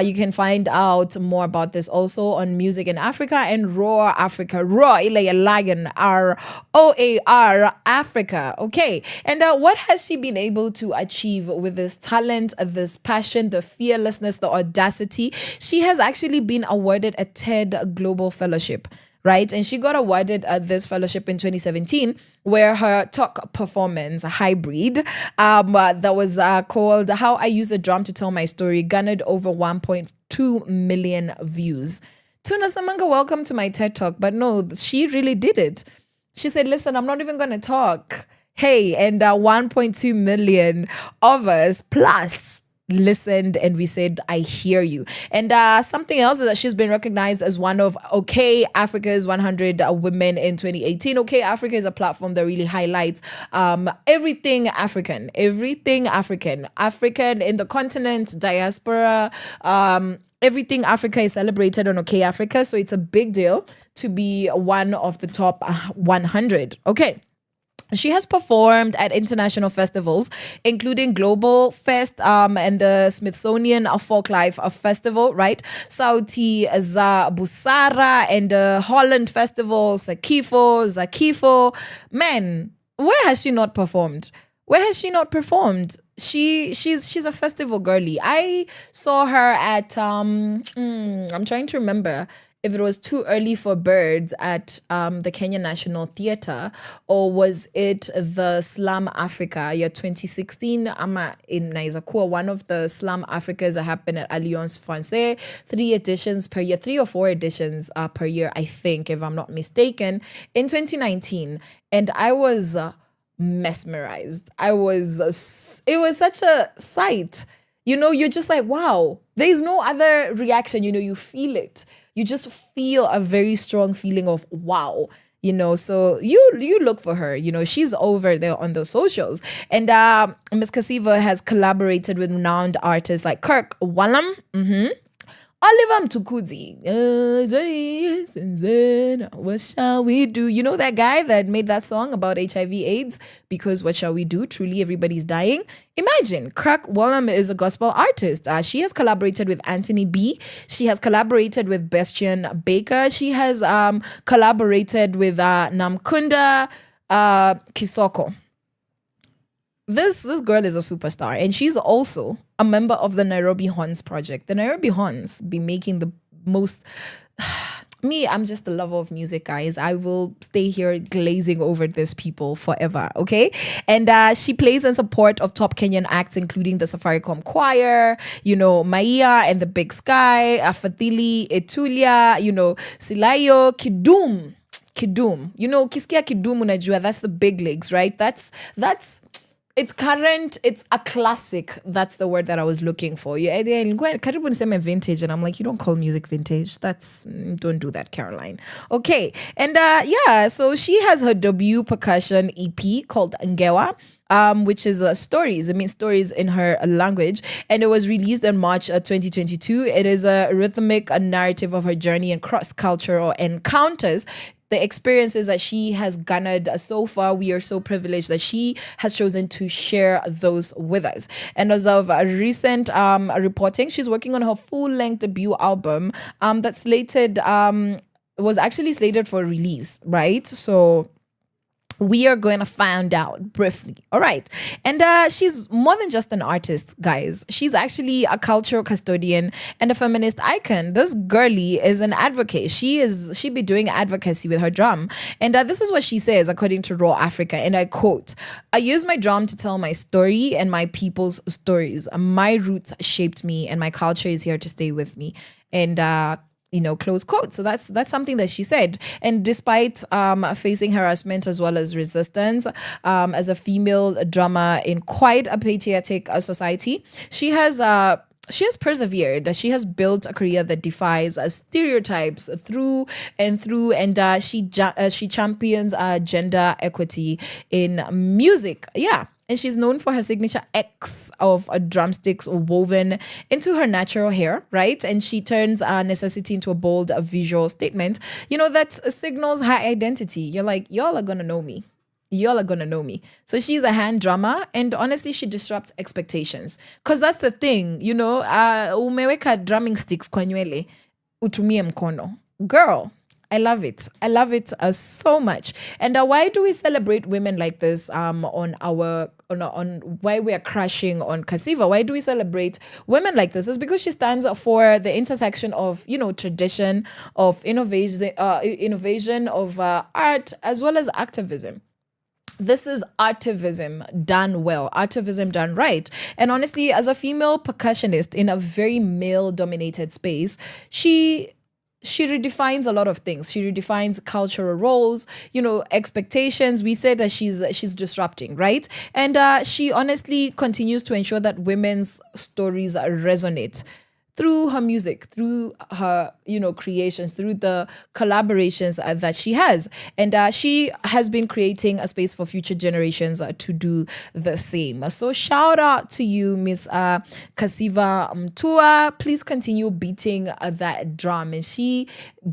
You can find out more about this also on Music in Africa and Roar Africa. Roar, lion, ROAR Africa. Okay. And what has she been able to achieve with this talent, this passion, the fearlessness, the audacity? She has actually been awarded a TED Global Fellowship, right? And she got awarded this fellowship in 2017, where her talk performance, Hybrid, that was called How I Use the Drum to Tell My Story, garnered over 1.2 million views. Tuna Samanga, welcome to my TED Talk. But no, she really did it. She said, listen, I'm not even going to talk. Hey, and 1.2 million of us plus listened, and we said, I hear you. And something else is that she's been recognized as one of OK Africa's 100 women in 2018. OK Africa is a platform that really highlights everything African in the continent, diaspora, everything Africa is celebrated on OK Africa. So it's a big deal to be one of the top 100. Okay. She has performed at international festivals, including Global Fest and the Smithsonian Folklife Festival, right? Sauti za Busara and the Holland Festival, Zakifo. Man, where has she not performed? She's a festival girly. I saw her at I'm trying to remember if it was Too Early for Birds at the Kenya National Theatre, or was it the Slam Africa, 2016? Ama in Naizakuwa, one of the Slam Africas that happen at Alliance Francaise, 3 editions per year, 3 or 4 editions per year, I think, if I'm not mistaken, in 2019. And I was mesmerized. It was such a sight. You're just like, wow, there's no other reaction. You feel it. You just feel a very strong feeling of wow, so you look for her, she's over there on the socials. And Miss Kasiva has collaborated with renowned artists like Kirk Whalum, Oliver Mtukudzi, what shall we do? You know that guy that made that song about HIV/AIDS? Because what shall we do? Truly, everybody's dying. Imagine, Kirk Whalum is a gospel artist. She has collaborated with Anthony B. She has collaborated with Bastian Baker. She has collaborated with Namkunda Kisoko. This girl is a superstar, and she's also a member of the Nairobi Horns project. The Nairobi Horns be making the most... Me, I'm just a lover of music, guys. I will stay here glazing over these people forever, okay? And she plays in support of top Kenyan acts, including the Safaricom Choir, Maia and the Big Sky, Afathili, Etulia, Silayo, Kidum. Kiskia Kidum unajua, that's the big leagues, right? That's it's current, it's a classic. That's the word that I was looking for. Yeah, karibu niseme vintage, and I'm like, you don't call music vintage. Don't do that, Caroline. Okay, and so she has her debut percussion EP called Ngewa, which is stories. It means stories in her language, and it was released in March 2022. It is a rhythmic narrative of her journey and cross-cultural encounters, the experiences that she has garnered so far. We are so privileged that she has chosen to share those with us. And as of recent reporting, she's working on her full-length debut album that's slated, was actually slated for release, right? So we are going to find out briefly. All right. And she's more than just an artist, guys. She's actually a cultural custodian and a feminist icon. This girlie is an advocate. She be doing advocacy with her drum. And this is what she says, according to Raw Africa. And I quote, "I use my drum to tell my story and my people's stories. My roots shaped me and my culture is here to stay with me." And close quote. So that's something that she said. And despite facing harassment as well as resistance as a female drummer in quite a patriotic society, she has persevered. She has built a career that defies stereotypes through and through, and she champions gender equity in music. Yeah. And she's known for her signature X of drumsticks woven into her natural hair, right? And she turns necessity into a bold visual statement, that signals her identity. You're like, y'all are going to know me. Y'all are going to know me. So she's a hand drummer, and honestly, she disrupts expectations. Because that's the thing, umeweka drumming sticks kwa nywele, utumie mkono. Girl, I love it. I love it so much. And why do we celebrate women like this on why we are crashing on Kasiva? Why do we celebrate women like this? It's because she stands for the intersection of, tradition, of innovation, of art, as well as activism. This is artivism done well, artivism done right. And honestly, as a female percussionist in a very male-dominated space, she redefines a lot of things. She redefines cultural roles, expectations. We say that she's disrupting, right? And she honestly continues to ensure that women's stories resonate through her music, through her, creations, through the collaborations that she has. And she has been creating a space for future generations to do the same. So shout out to you, Miss Kasiva Mtua. Please continue beating that drum. And she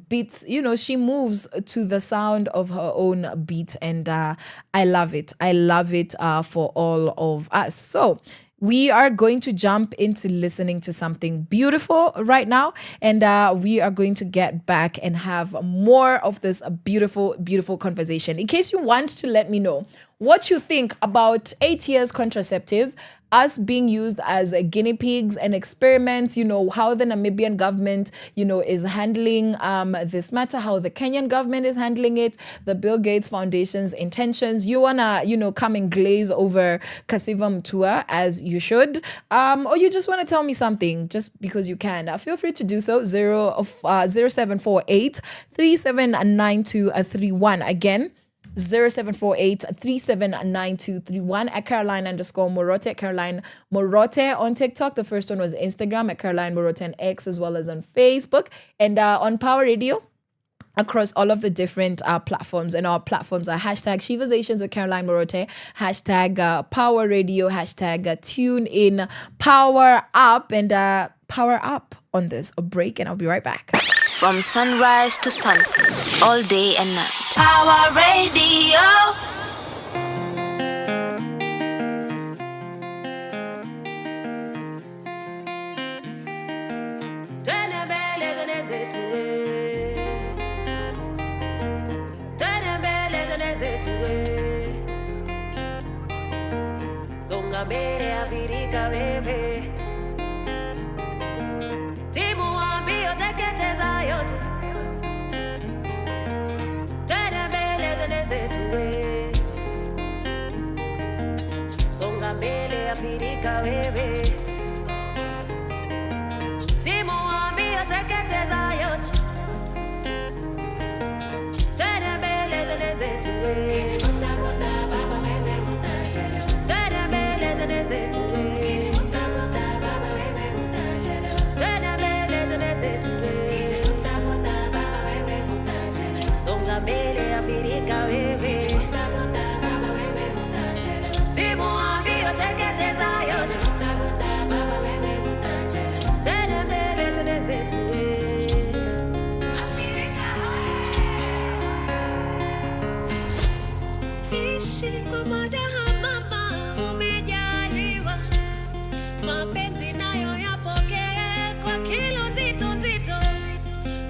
beats, she moves to the sound of her own beat. And I love it. I love it for all of us. So we are going to jump into listening to something beautiful right now, and we are going to get back and have more of this beautiful, beautiful conversation. In case you want to let me know what you think about 8 years contraceptives, us being used as guinea pigs and experiments, how the Namibian government, is handling this matter, how the Kenyan government is handling it, the Bill Gates Foundation's intentions. You wanna, come and glaze over Kasiva Mtua as you should, or you just want to tell me something just because you can. Feel free to do so. 0748 379231. Again, 0748-379231 at Caroline_Murote, at Caroline Murote on TikTok. The first one was Instagram at Caroline Murote and X, as well as on Facebook, and on Power Radio across all of the different platforms. And our platforms are hashtag Sheversations with Caroline Murote, hashtag Power Radio, hashtag Tune In Power Up, and Power Up on this a break, and I'll be right back. From sunrise to sunset, all day and night. Power Radio. Songa mbele Afrika wewe, yote. Twende mbele twende zetu we. Songa mbele Afrika wewe. Timu ambia teketeza yote. Twende mbele twende zetu we. Twende mbele twende zetu we. Twende mbele twende zetu we. Songa mbele Afrika wewe. Timu ambia teketeza yote. Twende mbele twende zetu we. Ishi kwa madaha mama, umejaliwa mapenzi nayo yapokee kwa kilo nzito nzito.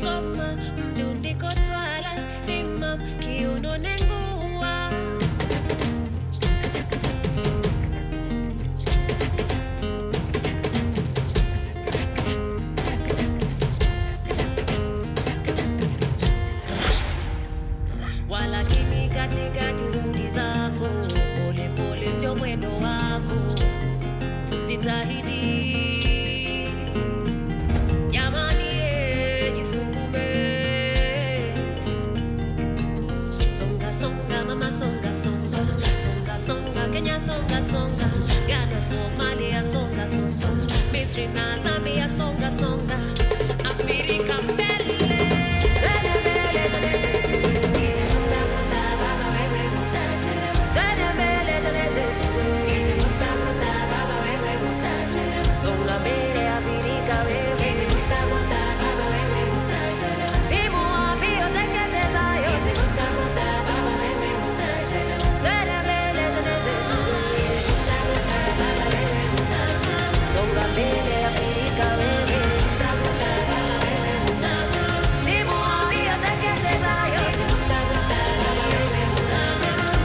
Ngoma mdundiko twala tima kiuno nengua. Walakini katika juhudi zako, pole pole sio mwendo wako. Jitahidi jamani, jisukume. Songa songa mama songa songa. Songa songa Kenya songa songa. Ghana Somalia songa songa. Misri na Zambia songa songa. Afrika mbele. Twende mbele twende zetu we. Twende mbele twende zetu we. Songa mbele Afrika wewe. Timu ambio teketeza yote. Twende mbele twende zetu we. Songa mbele Afrika wewe. Timu ambio teketeza yote.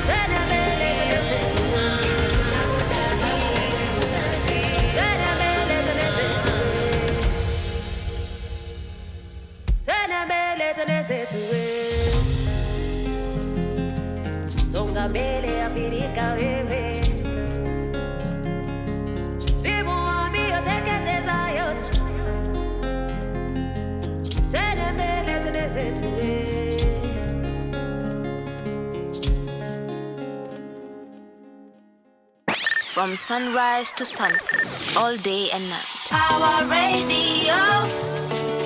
Twende mbele twende zetu we. Twende mbele twende zetu we. Twende mbele twende zetu we. Songa mbele Afrika wewe. Timu ambio teketeza yote. Twende mbele twende zetu we. From sunrise to sunset, all day and night. Our radio.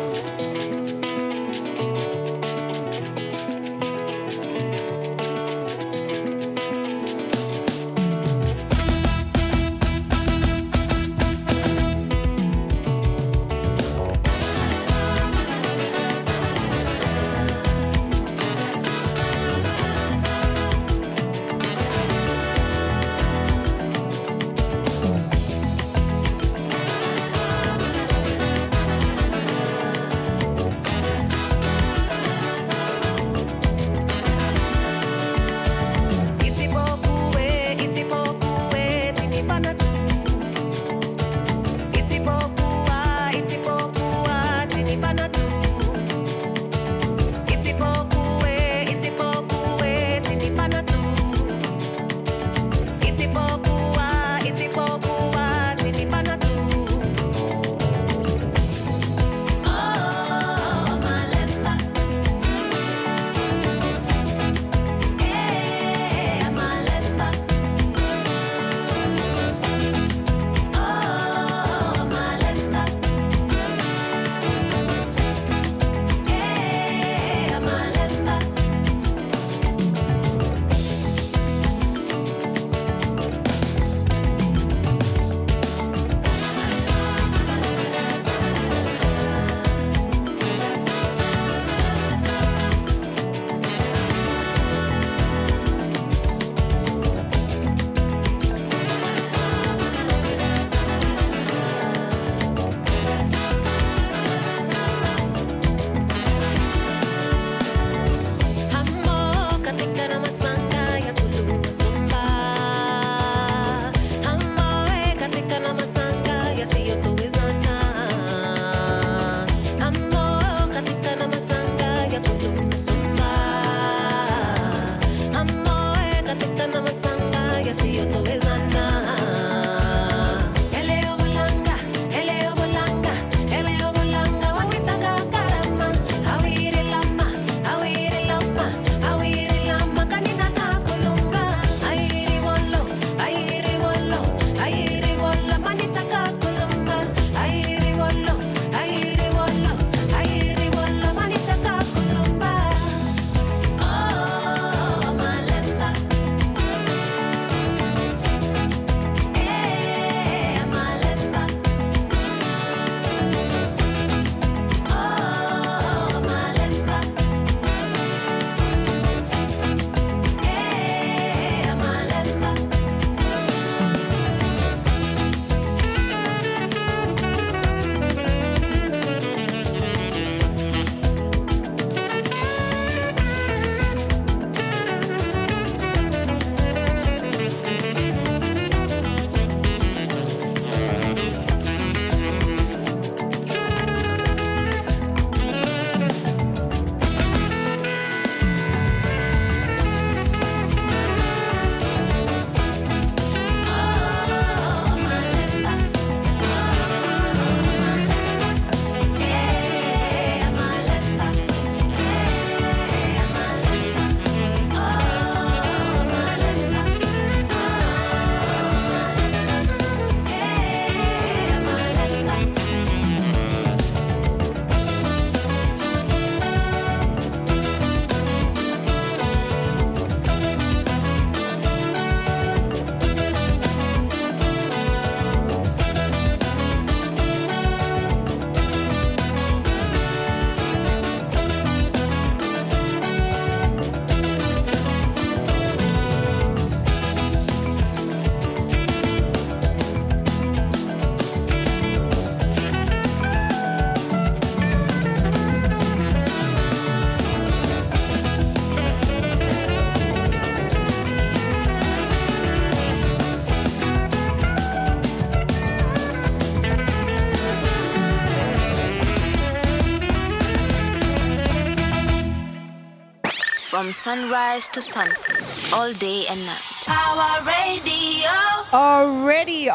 from sunrise to sunset, all day and night. Our radio. Already.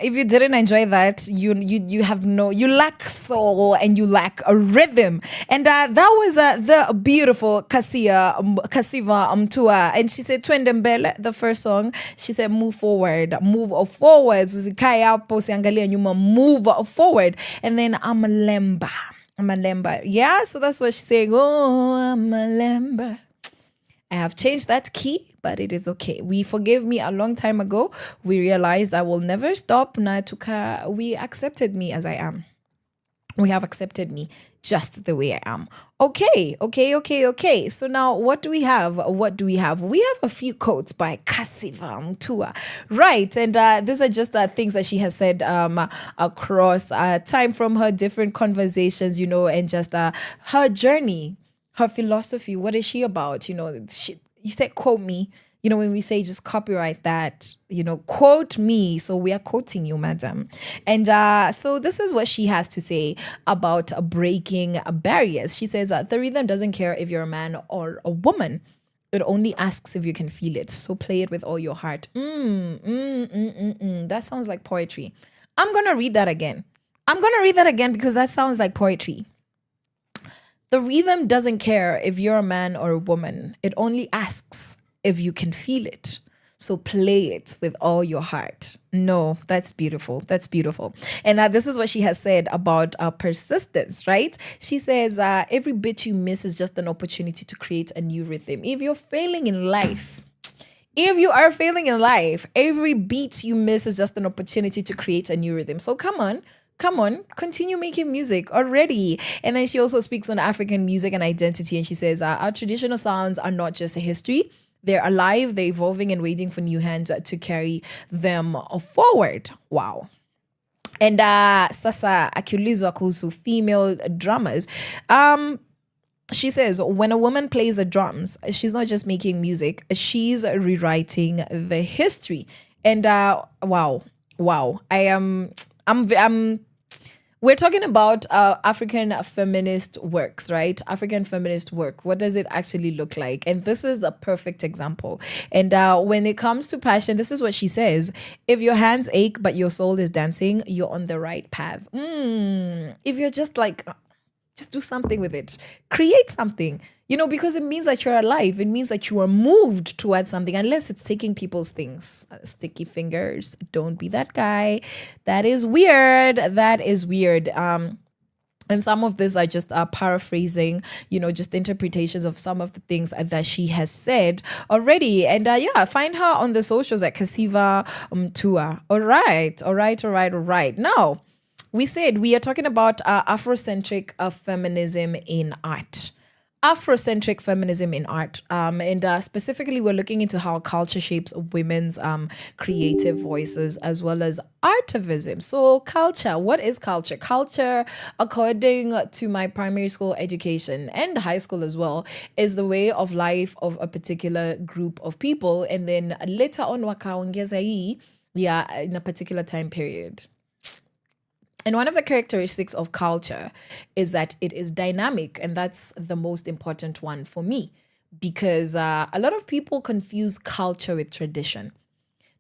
If you didn't enjoy that, you have you lack soul and you lack a rhythm. And that was the beautiful Kasiva Mtua, and she said Twendembele, the first song. She said move forward. Move forward. And then Amalemba. Yeah, so that's what she's saying. Oh, Amalemba. I have changed that key, but it is okay. We forgave me a long time ago. We realized I will never stop. We accepted me as I am. We have accepted me just the way I am. Okay. So now what do we have? We have a few quotes by Kasiva Mtua. Right. And these are just things that she has said across time from her different conversations, and just her journey. Her philosophy, what is she about? You said quote me. When we say just copyright that, quote me. So we are quoting you, madam. And so this is what she has to say about breaking barriers. She says, the rhythm doesn't care if you're a man or a woman. It only asks if you can feel it. So play it with all your heart. That sounds like poetry. I'm going to read that again. Because that sounds like poetry. The rhythm doesn't care if you're a man or a woman. It only asks if you can feel it. So play it with all your heart. No, that's beautiful. And this is what she has said about persistence, right? She says, every bit you miss is just an opportunity to create a new rhythm. If you are failing in life, every beat you miss is just an opportunity to create a new rhythm. So come on, continue making music already. And then she also speaks on African music and identity. And she says, our traditional sounds are not just a history. They're alive, they're evolving and waiting for new hands to carry them forward. Wow. And sasa akiulizwa kuhusu female drummers. She says, when a woman plays the drums, she's not just making music, she's rewriting the history. And wow. We're talking about African feminist works, right? African feminist work. What does it actually look like? And this is a perfect example. And when it comes to passion, this is what she says. If your hands ache, but your soul is dancing, you're on the right path. If you're just do something with it. Create something. Because it means that you're alive. It means that you are moved towards something, unless it's taking people's things. Sticky fingers. Don't be that guy. That is weird. And some of this are just paraphrasing, just interpretations of some of the things that she has said already. And find her on the socials at Kasiva Mtua. All right. Now, we said we are talking about Afrocentric feminism in art. Afrocentric feminism in art. And specifically, we're looking into how culture shapes women's creative voices as well as artivism. So culture, what is culture? Culture, according to my primary school education and high school as well, is the way of life of a particular group of people. And then later on, wakaongeza hii, in a particular time period. And one of the characteristics of culture is that it is dynamic. And that's the most important one for me, because a lot of people confuse culture with tradition.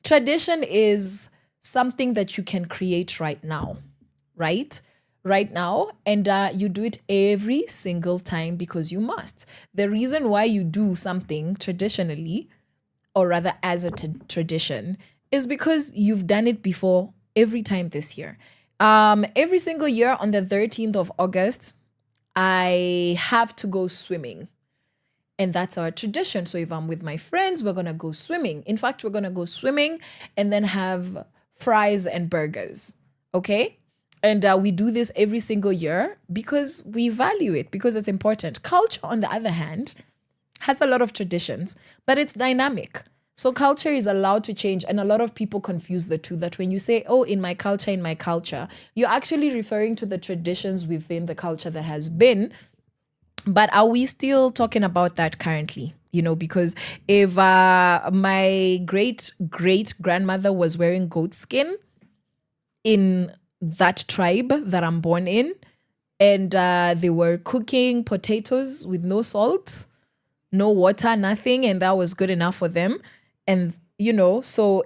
Tradition is something that you can create right now, right? Right now. And you do it every single time because you must. The reason why you do something traditionally, or rather as a tradition, is because you've done it before every time this year. Every single year on the 13th of August, I have to go swimming. And that's our tradition. So if I'm with my friends, we're going to go swimming. In fact, we're going to go swimming and then have fries and burgers. Okay? And we do this every single year because we value it, because it's important. Culture, on the other hand, has a lot of traditions, but it's dynamic. So culture is allowed to change, and a lot of people confuse the two, that when you say, oh, in my culture, you're actually referring to the traditions within the culture that has been. But are we still talking about that currently? Because if my great-great-grandmother was wearing goat skin in that tribe that I'm born in, and they were cooking potatoes with no salt, no water, nothing, and that was good enough for them. And so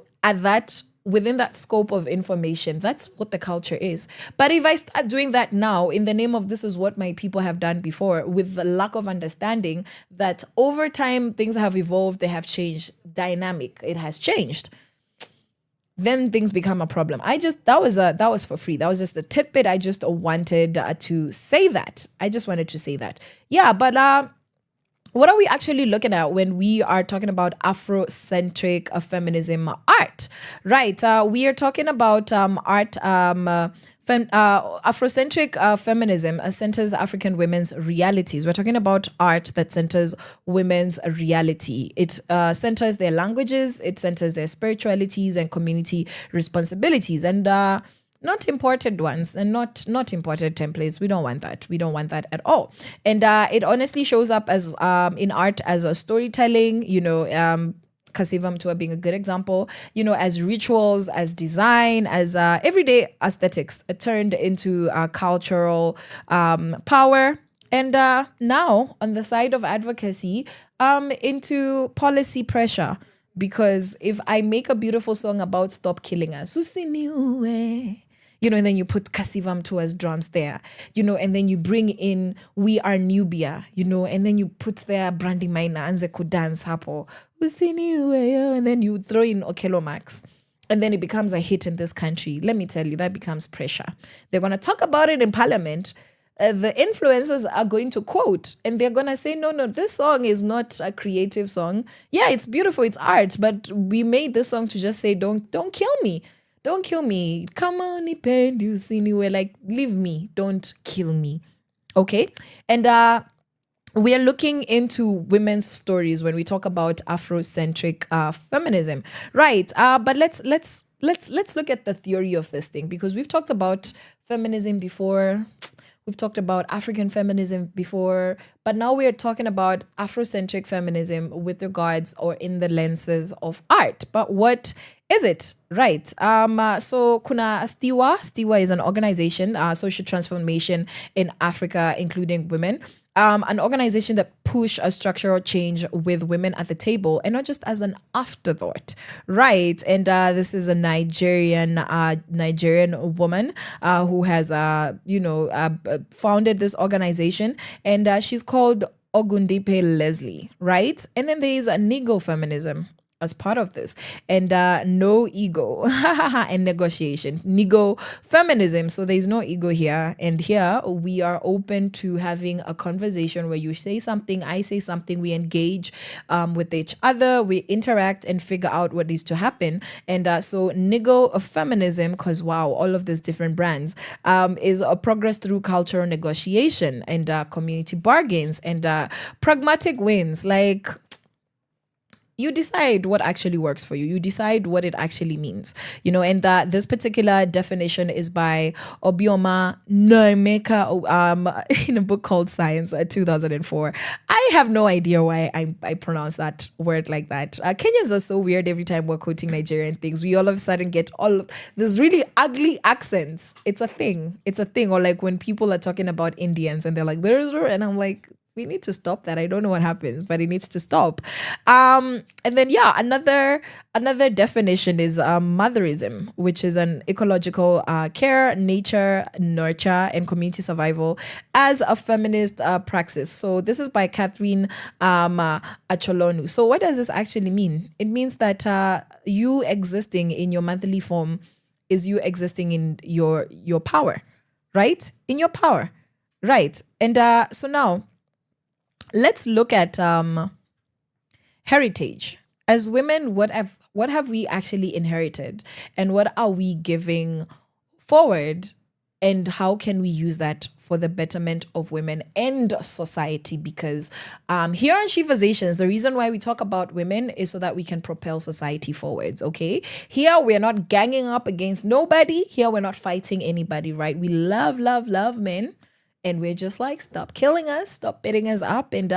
within that scope of information, that's what the culture is. But if I start doing that now in the name of this is what my people have done before, with the lack of understanding that over time things have evolved, they have changed, dynamic, it has changed, then things become a problem. That was for free. That was just a tidbit. I just wanted to say that. I just wanted to say that. Yeah, but what are we actually looking at when we are talking about Afrocentric feminism art? Right. We are talking about art. Afrocentric feminism centers African women's realities. We're talking about art that centers women's reality. It centers their languages. It centers their spiritualities and community responsibilities. And not imported ones and not imported templates. We don't want that. We don't want that at all. And it honestly shows up as in art as a storytelling, Kasiva Mtua being a good example, as rituals, as design, as everyday aesthetics turned into cultural power. And now on the side of advocacy, into policy pressure. Because if I make a beautiful song about stop killing us, and then you put Kasiva Mtua's drums there, and then you bring in We Are Nubia, and then you put there Brandy Maina Anze could dance hapo, and then you throw in Okelo Max, and then it becomes a hit in this country. Let me tell you, that becomes pressure. They're going to talk about it in parliament. The influencers are going to quote, and they're going to say, no, this song is not a creative song. Yeah, it's beautiful, it's art, but we made this song to just say, don't kill me. Don't kill me. Come on, depend you see anywhere. Like, leave me. Don't kill me. Okay. And we are looking into women's stories when we talk about Afrocentric feminism. Right. But let's look at the theory of this thing, because we've talked about feminism before. We've talked about African feminism before, but now we are talking about Afrocentric feminism with regards or in the lenses of art. But what is it? Right. So kuna Stiwa. Stiwa is an organization, social transformation in Africa, including women. An organization that push a structural change with women at the table and not just as an afterthought, right? And this is a Nigerian woman who has founded this organization, and she's called Ogundipe Leslie, right? And then there is a Nigo feminism as part of this, and no ego and negotiation, Nigo feminism. So there's no ego here, and here we are open to having a conversation where you say something, I say something, we engage with each other, we interact and figure out what needs to happen. And so Nigo feminism, because wow, all of these different brands, is a progress through cultural negotiation and community bargains and pragmatic wins. Like, you decide what actually works for you. You decide what it actually means, and this particular definition is by Obioma Noemeka in a book called Science, 2004. I have no idea why I pronounce that word like that. Kenyans are so weird. Every time we're quoting Nigerian things, we all of a sudden get all of these really ugly accents. It's a thing. Or like when people are talking about Indians and they're like, and I'm like, we need to stop that. I don't know what happens, but it needs to stop. And then, another definition is motherism, which is an ecological care, nature, nurture, and community survival as a feminist praxis. So this is by Catherine Acholonu. So what does this actually mean? It means that you existing in your motherly form is you existing in your power, right? In your power, right? And so now, let's look at heritage. As women, what have we actually inherited, and what are we giving forward, and how can we use that for the betterment of women and society? Because here on Sheversations, the reason why we talk about women is so that we can propel society forwards, okay? Here, we're not ganging up against nobody. Here, we're not fighting anybody, right? We love men. And we're just like, stop killing us, stop beating us up. And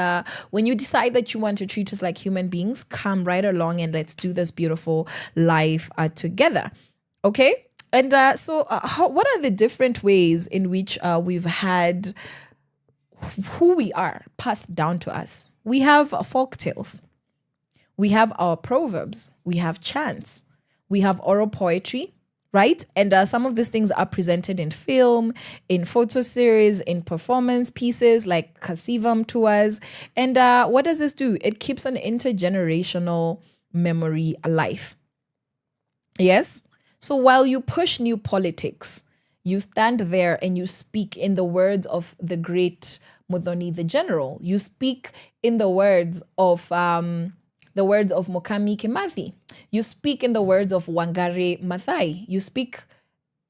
when you decide that you want to treat us like human beings, come right along and let's do this beautiful life together. Okay? And what are the different ways in which we've had who we are passed down to us? We have folk tales. We have our proverbs. We have chants. We have oral poetry, right? And some of these things are presented in film, in photo series, in performance pieces like Kasivam tours. And what does this do? It keeps an intergenerational memory alive. Yes? So while you push new politics, you stand there and you speak in the words of the great Muthoni the General. You speak in the words of Mokami Kimathi. You speak in the words of Wangari Maathai. You speak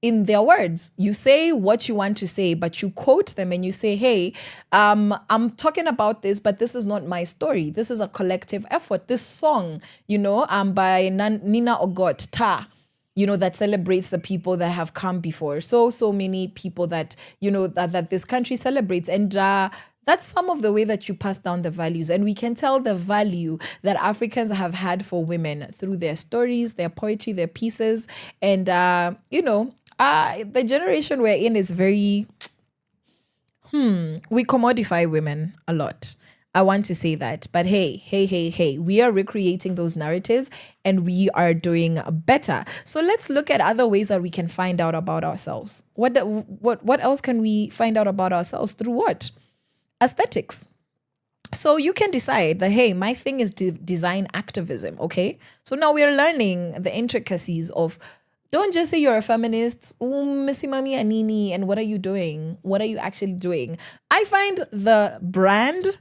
in their words. You say what you want to say, but you quote them and you say, hey, I'm talking about this, but this is not my story. This is a collective effort. This song, by Nina Ogot, Ta, that celebrates the people that have come before. So many people that, that this country celebrates. And that's some of the way that you pass down the values. And we can tell the value that Africans have had for women through their stories, their poetry, their pieces. And, the generation we're in is very, we commodify women a lot. I want to say that. But hey, we are recreating those narratives and we are doing better. So let's look at other ways that we can find out about ourselves. What else can we find out about ourselves? Through what? Aesthetics. So you can decide that, hey, my thing is design activism, okay? So now we are learning the intricacies of, don't just say you're a feminist, Messimami Anini, and what are you doing? What are you actually doing? I find the brand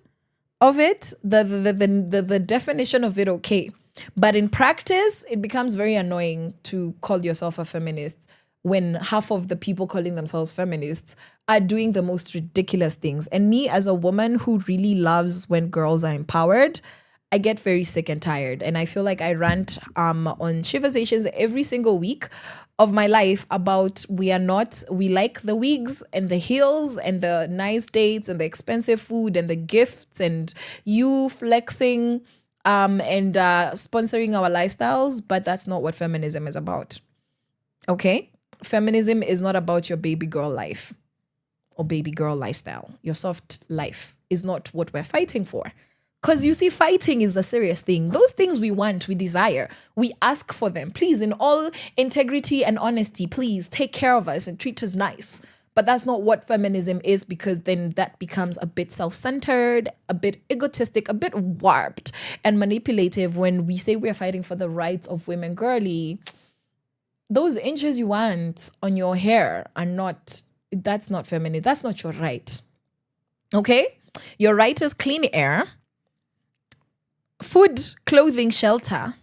of it, the definition of it okay. But in practice, it becomes very annoying to call yourself a feminist when half of the people calling themselves feminists are doing the most ridiculous things. And me as a woman who really loves when girls are empowered, I get very sick and tired. And I feel like I rant on Sheversations every single week of my life about we like the wigs and the heels and the nice dates and the expensive food and the gifts and you flexing and sponsoring our lifestyles, but that's not what feminism is about. Okay? Feminism is not about your baby girl life or baby girl lifestyle. Your soft life is not what we're fighting for. Because you see, fighting is a serious thing. Those things we want, we desire, we ask for them. Please, in all integrity and honesty, please take care of us and treat us nice. But that's not what feminism is, because then that becomes a bit self-centered, a bit egotistic, a bit warped and manipulative when we say we're fighting for the rights of women. Girly, those inches you want on your hair that's not feminine. That's not your right. Okay? Your right is clean air, food, clothing, shelter,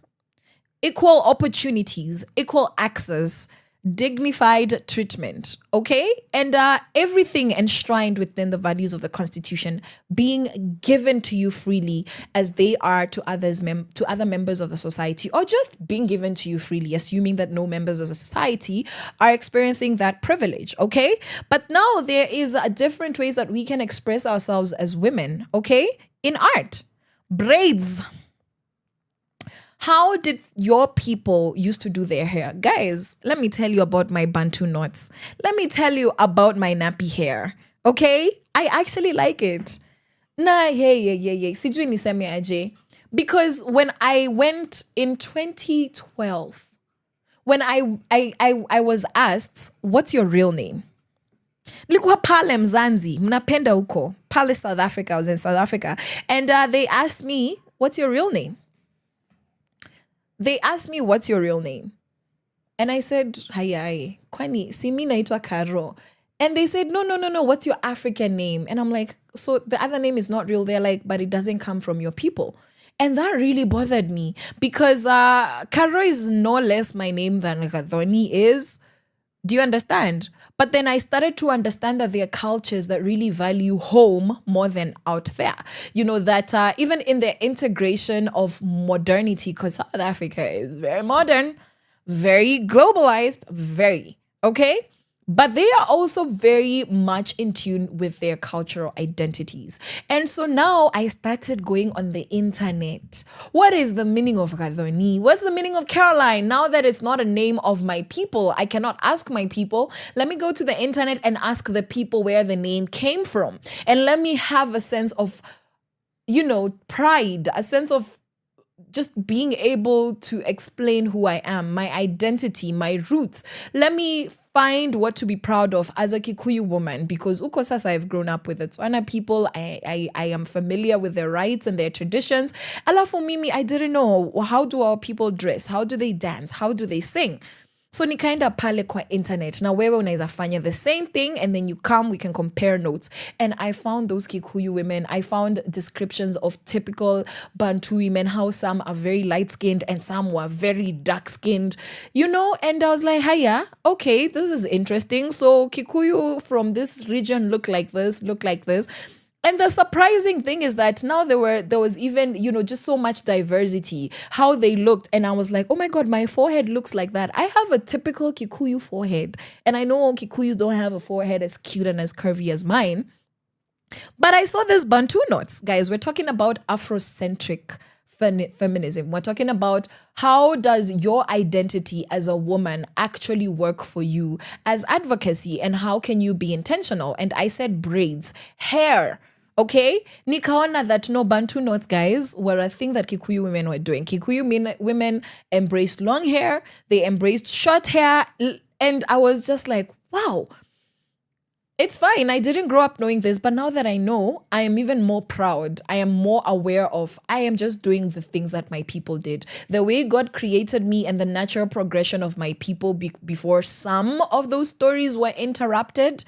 equal opportunities, equal access, dignified treatment, okay? And everything enshrined within the values of the Constitution being given to you freely as they are to other members of the society, or just being given to you freely, assuming that no members of the society are experiencing that privilege, okay? But now there is different ways that we can express ourselves as women, okay? In art, braids. How did your people used to do their hair? Guys, let me tell you about my Bantu knots. Let me tell you about my nappy hair. Okay? I actually like it. Sijui niseme aje. Because when I went in 2012, when I was asked, what's your real name? Nilikuwa pale Mzanzi, mnapenda huko. Pale South Africa, I was in South Africa. And they asked me, what's your real name? They asked me, what's your real name? And I said, Hayai, kwani, si mi naitwa Karo. And they said, no, what's your African name? And I'm like, so the other name is not real. They're like, but it doesn't come from your people. And that really bothered me because Karo is no less my name than Gathoni is. Do you understand? But then I started to understand that there are cultures that really value home more than out there. You know, that even in the integration of modernity, because South Africa is very modern, very globalized, very, okay? but they are also very much in tune with their cultural identities. And so now I started going on the internet. What is the meaning of Gadoni? What's the meaning of Caroline? Now that it's not a name of my people, I cannot ask my people. Let me go to the internet and ask the people where the name came from. And let me have a sense of, pride, a sense of just being able to explain who I am, my identity, my roots. Let me find what to be proud of as a Kikuyu woman, because ukosasa I've grown up with the Tswana people. I am familiar with their rights and their traditions. Alafu mimi, I didn't know, how do our people dress? How do they dance? How do they sing? So ni kinda pale kwa internet. Na wewe unaweza fanya the same thing, and then you come, we can compare notes. And I found those Kikuyu women. I found descriptions of typical Bantu women, how some are very light-skinned and some were very dark-skinned, and I was like, hiya, okay, this is interesting. So Kikuyu from this region look like this. And the surprising thing is that now there was even, just so much diversity, how they looked. And I was like, oh my God, my forehead looks like that. I have a typical Kikuyu forehead. And I know all Kikuyus don't have a forehead as cute and as curvy as mine. But I saw this Bantu knots. Guys, we're talking about Afrocentric feminism. We're talking about how does your identity as a woman actually work for you as advocacy, and how can you be intentional? And I said braids, hair. Okay, nikaona that no, Bantu knots, guys, were a thing that Kikuyu women were doing. Kikuyu women embraced long hair, they embraced short hair, and I was just like, wow, it's fine. I didn't grow up knowing this, but now that I know, I am even more proud. I am more aware of, I am just doing the things that my people did. The way God created me and the natural progression of my people before some of those stories were interrupted.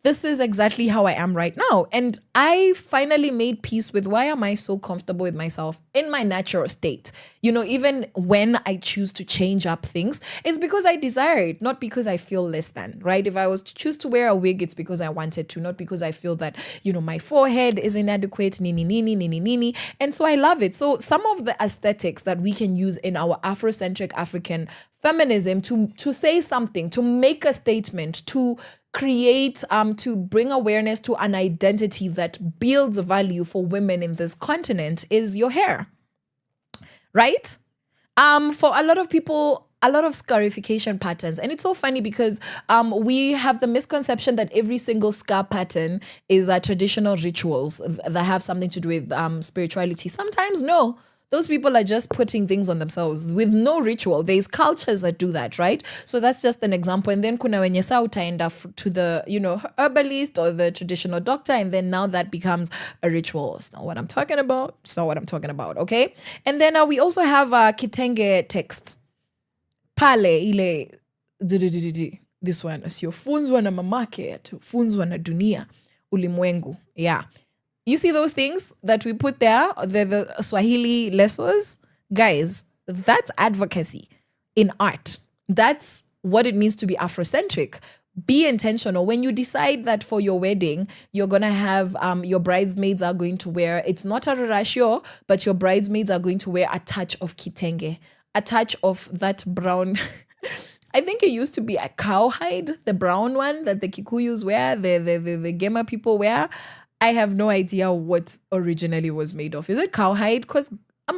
This is exactly how I am right now. And I finally made peace with, why am I so comfortable with myself in my natural state? Even when I choose to change up things, it's because I desire it, not because I feel less than, right? If I was to choose to wear a wig, it's because I wanted to, not because I feel that, my forehead is inadequate, nini. And so I love it. So some of the aesthetics that we can use in our Afrocentric African feminism to say something, to make a statement, to create, to bring awareness to an identity that builds value for women in this continent is your hair, right? For a lot of people, a lot of scarification patterns. And it's so funny because we have the misconception that every single scar pattern is traditional rituals that have something to do with spirituality. Sometimes no. Those people are just putting things on themselves with no ritual. There's cultures that do that, right? So that's just an example. And then kuna wenye sa utaenda to the, herbalist or the traditional doctor. And then now that becomes a ritual. It's not what I'm talking about. Okay? And then we also have kitenge text. Pale ile, this one. Funzwa na mamake, funzwa na dunia, ulimwengu. Yeah. You see those things that we put there, the Swahili lesos? Guys, that's advocacy in art. That's what it means to be Afrocentric. Be intentional. When you decide that for your wedding, you're going to have, your bridesmaids are going to wear, it's not a ratio, but your bridesmaids are going to wear a touch of kitenge, a touch of that brown... I think it used to be a cowhide, the brown one that the Kikuyus wear, the Gema people wear. I have no idea what originally was made of. Is it cowhide?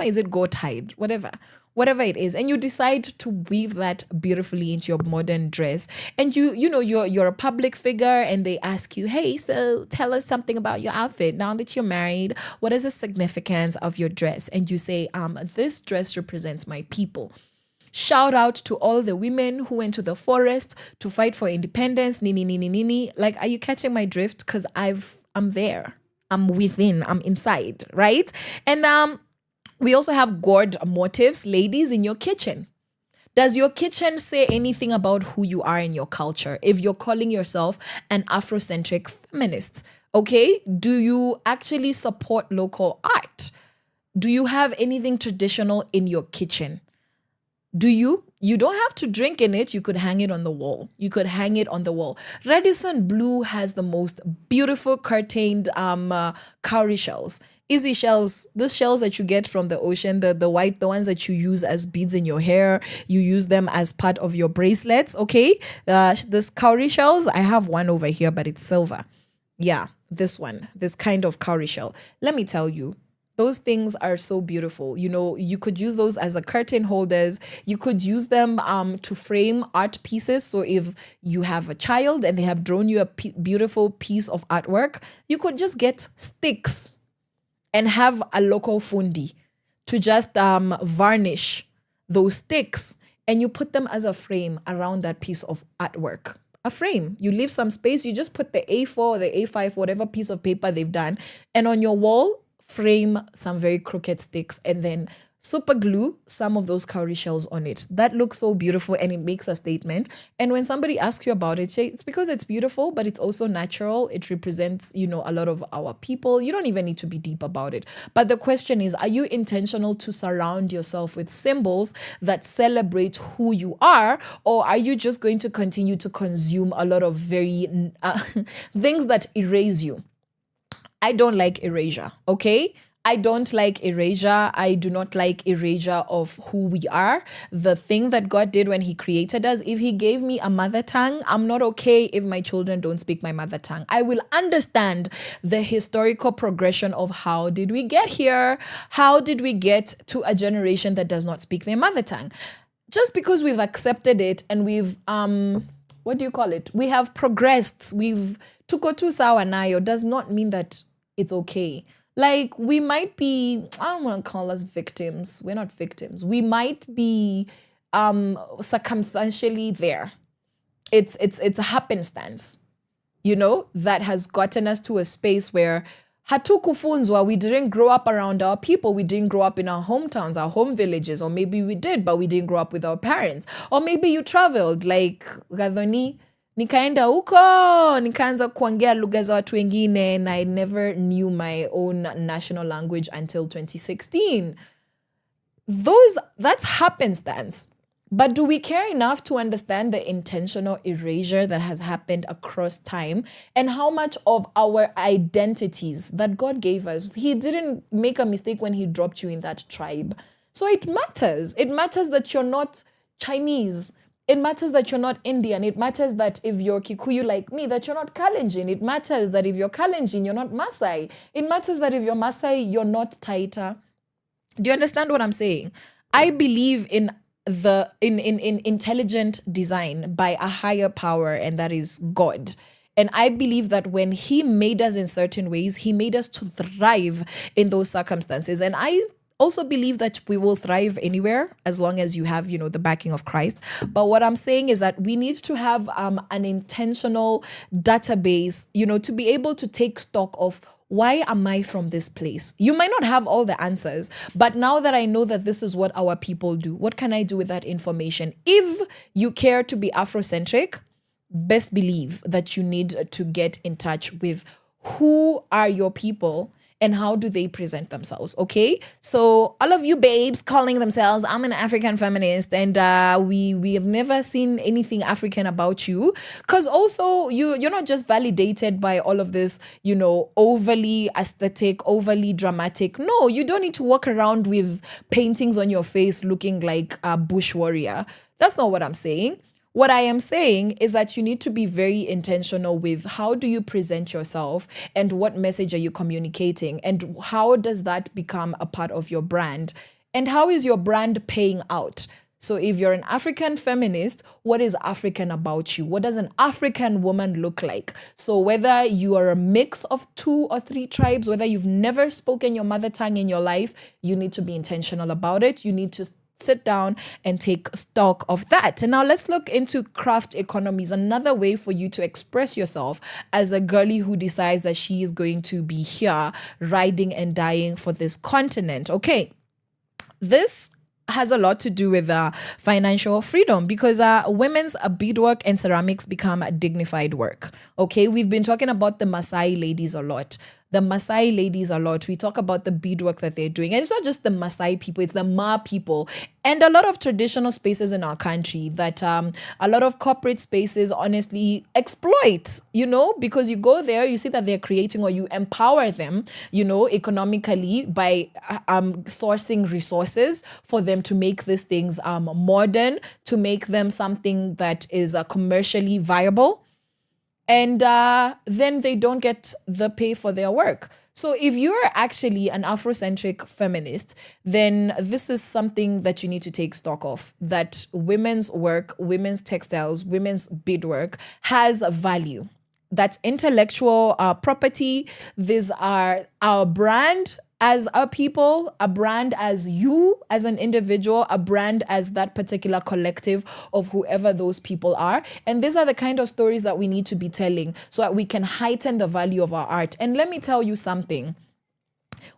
Is it goat hide? Whatever it is. And you decide to weave that beautifully into your modern dress. And you're a public figure and they ask you, hey, so tell us something about your outfit. Now that you're married, what is the significance of your dress? And you say, this dress represents my people. Shout out to all the women who went to the forest to fight for independence. Nini. Like, are you catching my drift? Because I'm there. I'm within. I'm inside, right? And we also have gourd motifs, ladies, in your kitchen. Does your kitchen say anything about who you are in your culture? If you're calling yourself an Afrocentric feminist, okay? Do you actually support local art? Do you have anything traditional in your kitchen? Do you? You don't have to drink in it. You could hang it on the wall. Radisson Blue has the most beautiful curtained cowrie shells Easy shells, these shells that you get from the ocean, the white, the ones that you use as beads in your hair, you use them as part of your bracelets, okay? This cowrie shells, I have one over here, but it's silver. Yeah, this one, this kind of cowrie shell. Let me tell you, those things are so beautiful. You know, you could use those as a curtain holders. You could use them to frame art pieces. So if you have a child and they have drawn you a beautiful piece of artwork, you could just get sticks and have a local fundi to just varnish those sticks, and you put them as a frame around that piece of artwork. A frame. You leave some space, you just put the A4 or the A5, whatever piece of paper they've done, and on your wall, frame some very crooked sticks and then super glue some of those cowrie shells on it. That looks so beautiful and it makes a statement. And when somebody asks you about it, say it's because it's beautiful, but it's also natural. It represents, you know, a lot of our people. You don't even need to be deep about it. But the question is, are you intentional to surround yourself with symbols that celebrate who you are? Or are you just going to continue to consume a lot of very things that erase you? I don't like erasure, okay? I don't like erasure. I do not like erasure of who we are. The thing that God did when he created us, if he gave me a mother tongue, I'm not okay if my children don't speak my mother tongue. I will understand the historical progression of how did we get here? How did we get to a generation that does not speak their mother tongue? Just because we've accepted it and we've, what do you call it? We have progressed. We've tuko tu sawa nayo does not mean that it's okay. Like, we might be, I don't want to call us victims. We're not victims. We might be circumstantially there. It's a happenstance, you know, that has gotten us to a space where hatukufunzwa, we didn't grow up around our people. We didn't grow up in our hometowns, our home villages, or maybe we did, but we didn't grow up with our parents. Or maybe you traveled, like Gadhoni, nikaenda huko, nikaanza kuongea lugha za watu wengine, and I never knew my own national language until 2016. That's happenstance. But do we care enough to understand the intentional erasure that has happened across time and how much of our identities that God gave us? He didn't make a mistake when he dropped you in that tribe. So it matters. It matters that you're not Chinese. It matters that you're not Indian. It matters that if you're Kikuyu like me, that you're not Kalenjin. It matters that if you're Kalenjin, you're not Maasai. It matters that if you're Maasai, you're not Taita. Do you understand what I'm saying? I believe in intelligent design by a higher power, and that is God. And I believe that when he made us in certain ways, he made us to thrive in those circumstances. And I also believe that we will thrive anywhere as long as you have, you know, the backing of Christ. But what I'm saying is that we need to have an intentional database, you know, to be able to take stock of, why am I from this place? You might not have all the answers, but now that I know that this is what our people do, what can I do with that information? If you care to be Afrocentric, best believe that you need to get in touch with who are your people and how do they present themselves, okay? So all of you babes calling themselves, I'm an African feminist, and we have never seen anything African about you, because also you're not just validated by all of this, you know, overly aesthetic, overly dramatic. No, you don't need to walk around with paintings on your face looking like a bush warrior. That's not what I'm saying. What I am saying is that you need to be very intentional with how do you present yourself and what message are you communicating, and how does that become a part of your brand, and how is your brand paying out? So if you're an African feminist, what is African about you? What does an African woman look like? So whether you are a mix of 2 or 3 tribes, whether you've never spoken your mother tongue in your life, you need to be intentional about it. You need to sit down and take stock of that. And now let's look into craft economies, another way for you to express yourself as a girly who decides that she is going to be here riding and dying for this continent. Okay, this has a lot to do with financial freedom, because women's beadwork and ceramics become dignified work. Okay, we've been talking about the Maasai ladies a lot. the Maasai ladies a lot. We talk about the beadwork that they're doing. And it's not just the Maasai people, it's the Ma people. And a lot of traditional spaces in our country that a lot of corporate spaces honestly exploit, because you go there, you see that they're creating, or you empower them, economically by sourcing resources for them to make these things modern, to make them something that is commercially viable. And then they don't get the pay for their work. So if you're actually an Afrocentric feminist, then this is something that you need to take stock of, that women's work, women's textiles, women's beadwork has value. That's intellectual property. These are our brand as a people, a brand as you as an individual, a brand as that particular collective of whoever those people are. And these are the kind of stories that we need to be telling so that we can heighten the value of our art. And let me tell you something.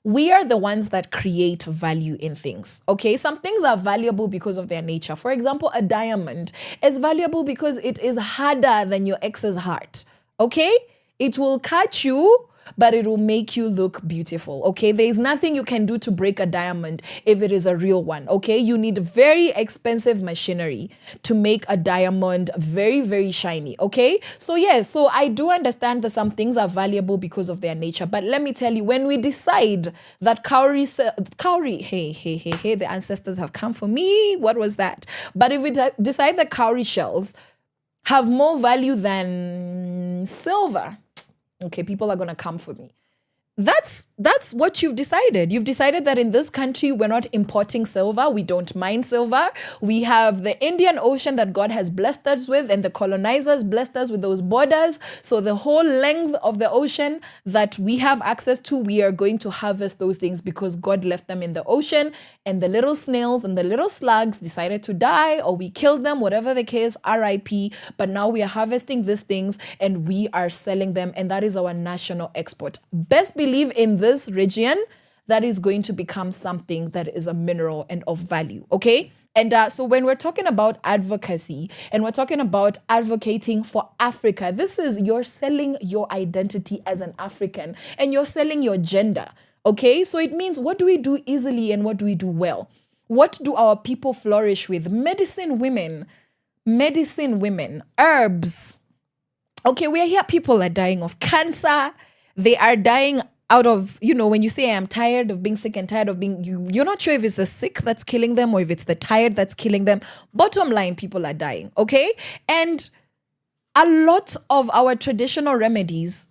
We are the ones that create value in things, okay? Some things are valuable because of their nature. For example, a diamond is valuable because it is harder than your ex's heart, okay? It will catch you, but it will make you look beautiful, okay? There is nothing you can do to break a diamond if it is a real one, okay? You need very expensive machinery to make a diamond very, very shiny, okay? So yes, so I do understand that some things are valuable because of their nature, but let me tell you, when we decide that cowrie, hey, the ancestors have come for me, what was that? But if we decide that cowrie shells have more value than silver, okay, people are going to come for me. That's what you've decided. You've decided that in this country, we're not importing silver. We don't mine silver. We have the Indian Ocean that God has blessed us with, and the colonizers blessed us with those borders. So the whole length of the ocean that we have access to, we are going to harvest those things because God left them in the ocean, and the little snails and the little slugs decided to die, or we killed them, whatever the case, RIP. But now we are harvesting these things and we are selling them, and that is our national export. Best believe in this region that is going to become something that is a mineral and of value, okay? And so when we're talking about advocacy and we're talking about advocating for Africa, this is you're selling your identity as an African and you're selling your gender, okay? So it means, what do we do easily and what do we do well? What do our people flourish with? Medicine women, herbs. Okay, we are here, people are dying of cancer. They are dying out of, when you say I'm tired of being sick and tired of being, you're not sure if it's the sick that's killing them or if it's the tired that's killing them. Bottom line, people are dying, okay? And a lot of our traditional remedies,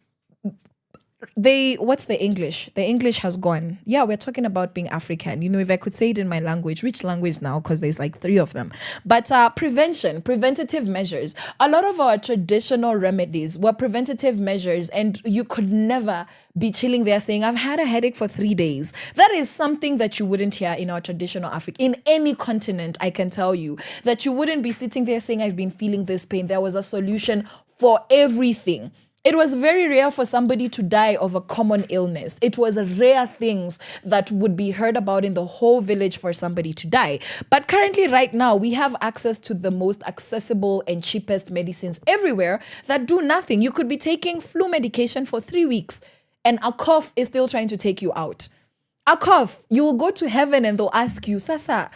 what's the English? The English has gone. Yeah, we're talking about being African. If I could say it in my language, which language now? Because there's like 3 of them. But preventative measures. A lot of our traditional remedies were preventative measures, and you could never be chilling there saying, I've had a headache for 3 days. That is something that you wouldn't hear in our traditional Africa. In any continent, I can tell you that you wouldn't be sitting there saying, I've been feeling this pain. There was a solution for everything. It was very rare for somebody to die of a common illness. It was rare things that would be heard about in the whole village for somebody to die. But currently, right now, we have access to the most accessible and cheapest medicines everywhere that do nothing. You could be taking flu medication for 3 weeks and a cough is still trying to take you out. A cough, you will go to heaven and they'll ask you, Sasa,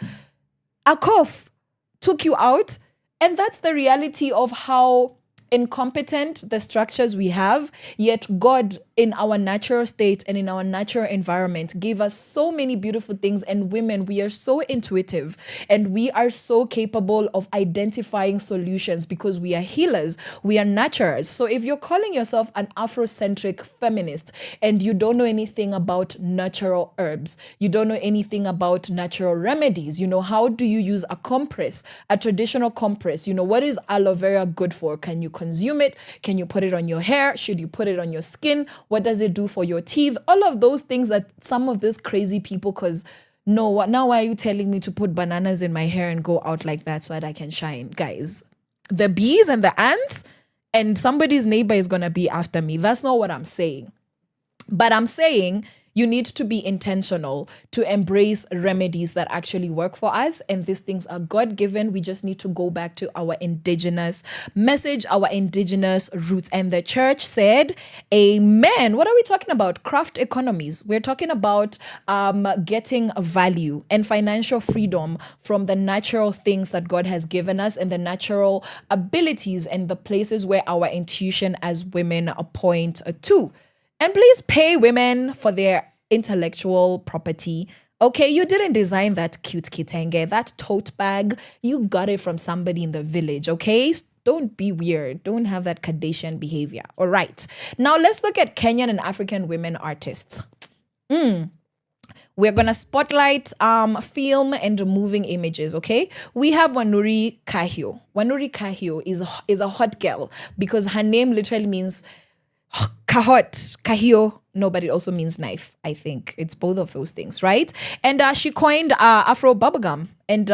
a cough took you out? And that's the reality of how incompetent the structures we have, yet God in our natural state and in our natural environment gave us so many beautiful things. And women, we are so intuitive and we are so capable of identifying solutions because we are healers, we are nurturers. So if you're calling yourself an Afrocentric feminist and you don't know anything about natural herbs, you don't know anything about natural remedies, how do you use a compress, a traditional compress? What is aloe vera good for? Can you consume it? Can you put it on your hair? Should you put it on your skin? What does it do for your teeth? All of those things that some of these crazy people, now why are you telling me to put bananas in my hair and go out like that so that I can shine? Guys, the bees and the ants and somebody's neighbor is going to be after me. That's not what I'm saying. But I'm saying You need to be intentional to embrace remedies that actually work for us. And these things are God-given. We just need to go back to our indigenous message, our indigenous roots. And the church said, amen. What are we talking about? Craft economies. We're talking about getting value and financial freedom from the natural things that God has given us and the natural abilities and the places where our intuition as women point to. And please pay women for their intellectual property. Okay, you didn't design that cute kitenge, that tote bag. You got it from somebody in the village, okay? Don't be weird. Don't have that Kardashian behavior. All right. Now let's look at Kenyan and African women artists. We're going to spotlight film and moving images, okay? We have Munyiri Kahio. Munyiri Kahio is a hot girl because her name literally means kahot, kahio. No, but it also means knife. I think it's both of those things, right? And she coined Afro bubblegum, and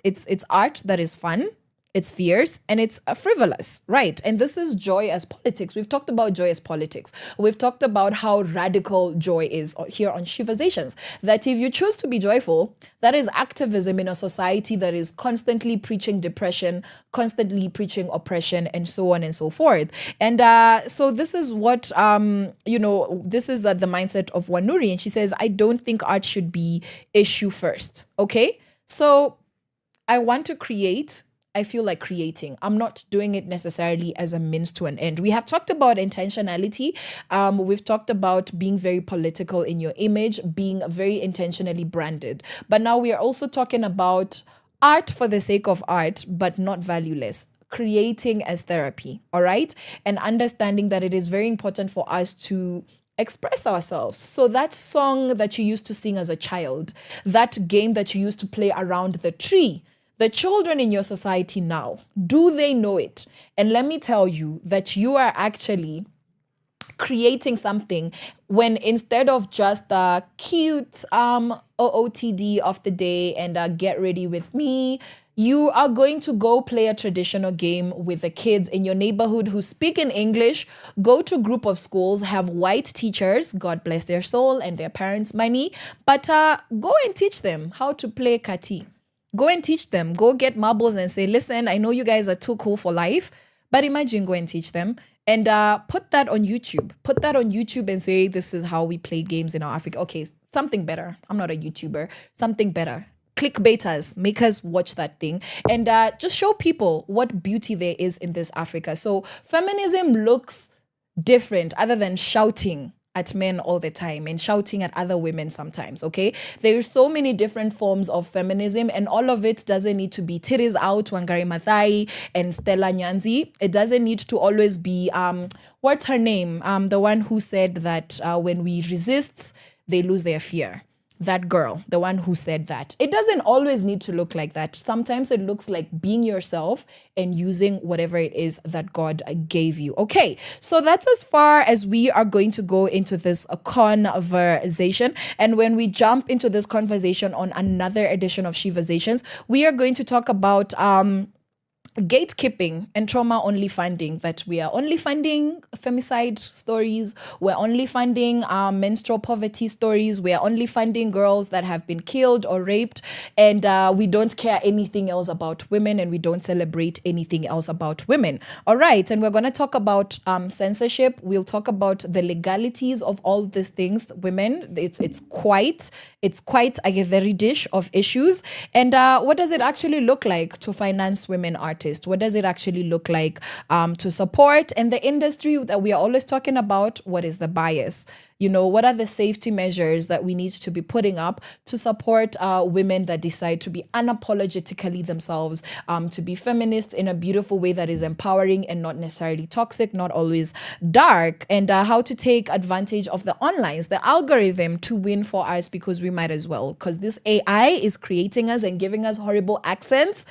it's art that is fun. It's fierce and it's frivolous, right? And this is joy as politics. We've talked about joy as politics. We've talked about how radical joy is here on Sheversations. That if you choose to be joyful, that is activism in a society that is constantly preaching depression, constantly preaching oppression, and so on and so forth. And so this is what, this is the mindset of Munyiri. And she says, I don't think art should be issue first, okay? So I want to create. I feel like creating. I'm not doing it necessarily as a means to an end. We have talked about intentionality. We've talked about being very political in your image, being very intentionally branded. But now we are also talking about art for the sake of art, but not valueless. Creating as therapy, all right? And understanding that it is very important for us to express ourselves. So that song that you used to sing as a child, that game that you used to play around the tree, the children in your society now, do they know it? And let me tell you that you are actually creating something when instead of just the cute OOTD of the day and get ready with me, you are going to go play a traditional game with the kids in your neighborhood who speak in English, go to a group of schools, have white teachers, God bless their soul and their parents' money, but go and teach them how to play kati. Go and teach them. Go get marbles and say, listen, I know you guys are too cool for life, but imagine go and teach them and put that on YouTube. Put that on YouTube and say, this is how we play games in our Africa. Okay, something better. I'm not a YouTuber. Something better. Clickbaiters, make us watch that thing and just show people what beauty there is in this Africa. So feminism looks different other than shouting at men all the time and shouting at other women sometimes, okay? There are so many different forms of feminism and all of it doesn't need to be titties out, Wangari Maathai and Stella Nyanzi. It doesn't need to always be, what's her name? The one who said that when we resist, they lose their fear. That girl, the one who said that. It doesn't always need to look like that. Sometimes it looks like being yourself and using whatever it is that God gave you. Okay, so that's as far as we are going to go into this conversation. And when we jump into this conversation on another edition of Sheversations, we are going to talk about gatekeeping and trauma only funding, that we are only funding femicide stories, we're only funding menstrual poverty stories, we're only funding girls that have been killed or raped, and we don't care anything else about women and we don't celebrate anything else about women. All right, and we're going to talk about censorship. We'll talk about the legalities of all these things. Women, it's quite a very dish of issues. And what does it actually look like to finance women artists? What does it actually look like to support? And the industry that we are always talking about, what is the bias? You know, what are the safety measures that we need to be putting up to support women that decide to be unapologetically themselves, to be feminists in a beautiful way that is empowering and not necessarily toxic, not always dark, and how to take advantage of the onlines, the algorithm to win for us, because we might as well, because this AI is creating us and giving us horrible accents.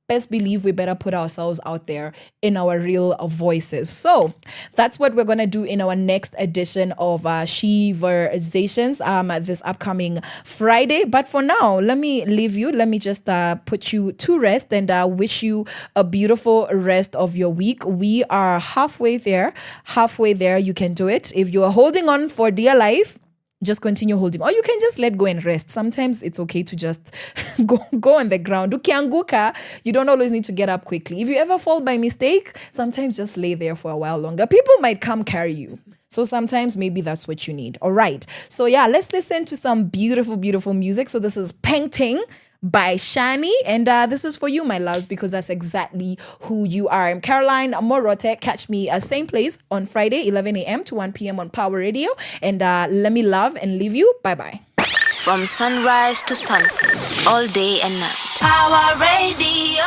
Best believe we better put ourselves out there in our real voices. So that's what we're going to do in our next edition of Sheversations this upcoming Friday. But for now, let me leave you. Let me just put you to rest and wish you a beautiful rest of your week. We are halfway there. You can do it. If you are holding on for dear life, just continue holding, or you can just let go and rest. Sometimes it's okay to just go on the ground. Ukianguka, you don't always need to get up quickly. If you ever fall by mistake, sometimes just lay there for a while longer. People might come carry you. So sometimes maybe that's what you need. All right. So yeah, let's listen to some beautiful, beautiful music. So this is Painting by Shani, and this is for you, my loves, because that's exactly who you are. I'm Caroline Murote. Catch me same place on Friday, 11 a.m. to 1 p.m. on Power Radio, and let me love and leave you. Bye-bye. From sunrise to sunset, all day and night. Power Radio.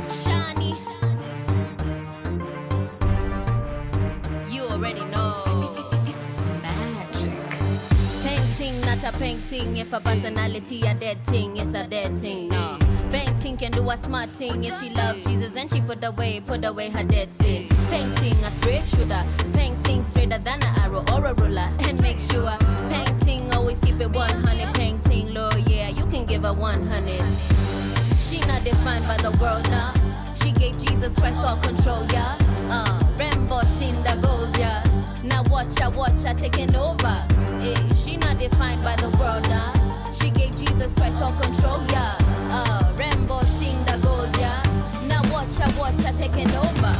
Shani, you already know. It's magic. Painting, not a painting. If a personality a dead thing, it's a dead thing. No. Painting can do a smart thing if she loved Jesus and she put away her dead sin. Painting a straight shooter, painting straighter than an arrow or a ruler. And make sure painting always keep it 100. Painting low, yeah, you can give her 100. She not defined by the world now. She gave Jesus Christ all control, yeah. Rainbow Shinda gold, yeah. Now watch her taking over. She not defined by the world now. She gave Jesus Christ all control, yeah. Rainbow Shinda gold, yeah. Now watch her taking over.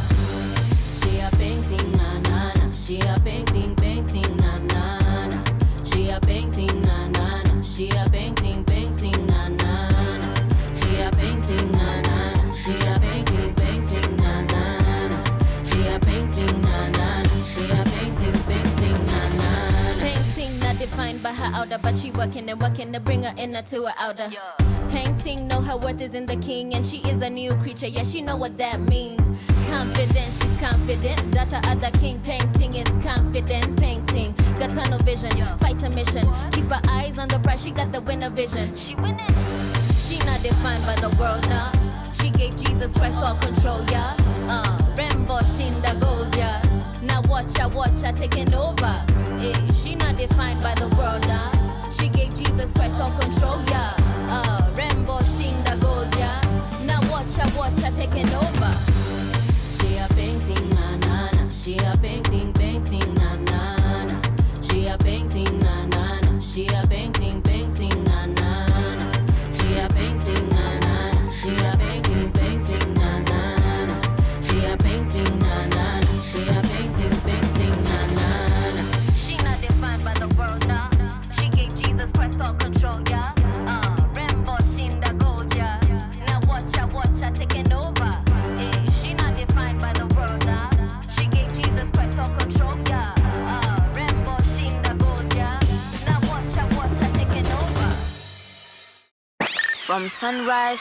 She a painting, na na na. She a painting, na na na. She a painting, na na na. She a painting, na na na. She a painting, na na na. She a painting, na na na. She a painting, na na na. She a painting, na na na. Painting not defined by her outer, but she working to bring her inner to her outer. Painting know her worth is in the King, and she is a new creature. Yeah, she know what that means. Confident, she's confident that her other king. Painting is confident. Painting got tunnel vision, fight a mission. Keep her eyes on the prize. She got the winner vision. She winning. She not defined by the world now. She gave Jesus Christ all control, yeah. Rainbow Shinda gold, yeah. Now watch her taking over. She not defined by the world now. She gave Jesus Christ all control, yeah. Rainbow Shinda gold, yeah. Now watch her taking over. She a painting, na na na. She a painting, na na na. She a painting, na na na. She a painting, na na na. She a painting, na na na. She a painting, na na na. She a painting, na na na. She a painting, na na na. She not defined by the world now. She gave Jesus Christ all control, yeah. Rainbow Shinda gold, yeah. Now watch her taking over. She not defined by the world now. She gave Jesus Christ all control, yeah. Rainbow Shinda gold, yeah. Now watch her taking over. From sunrise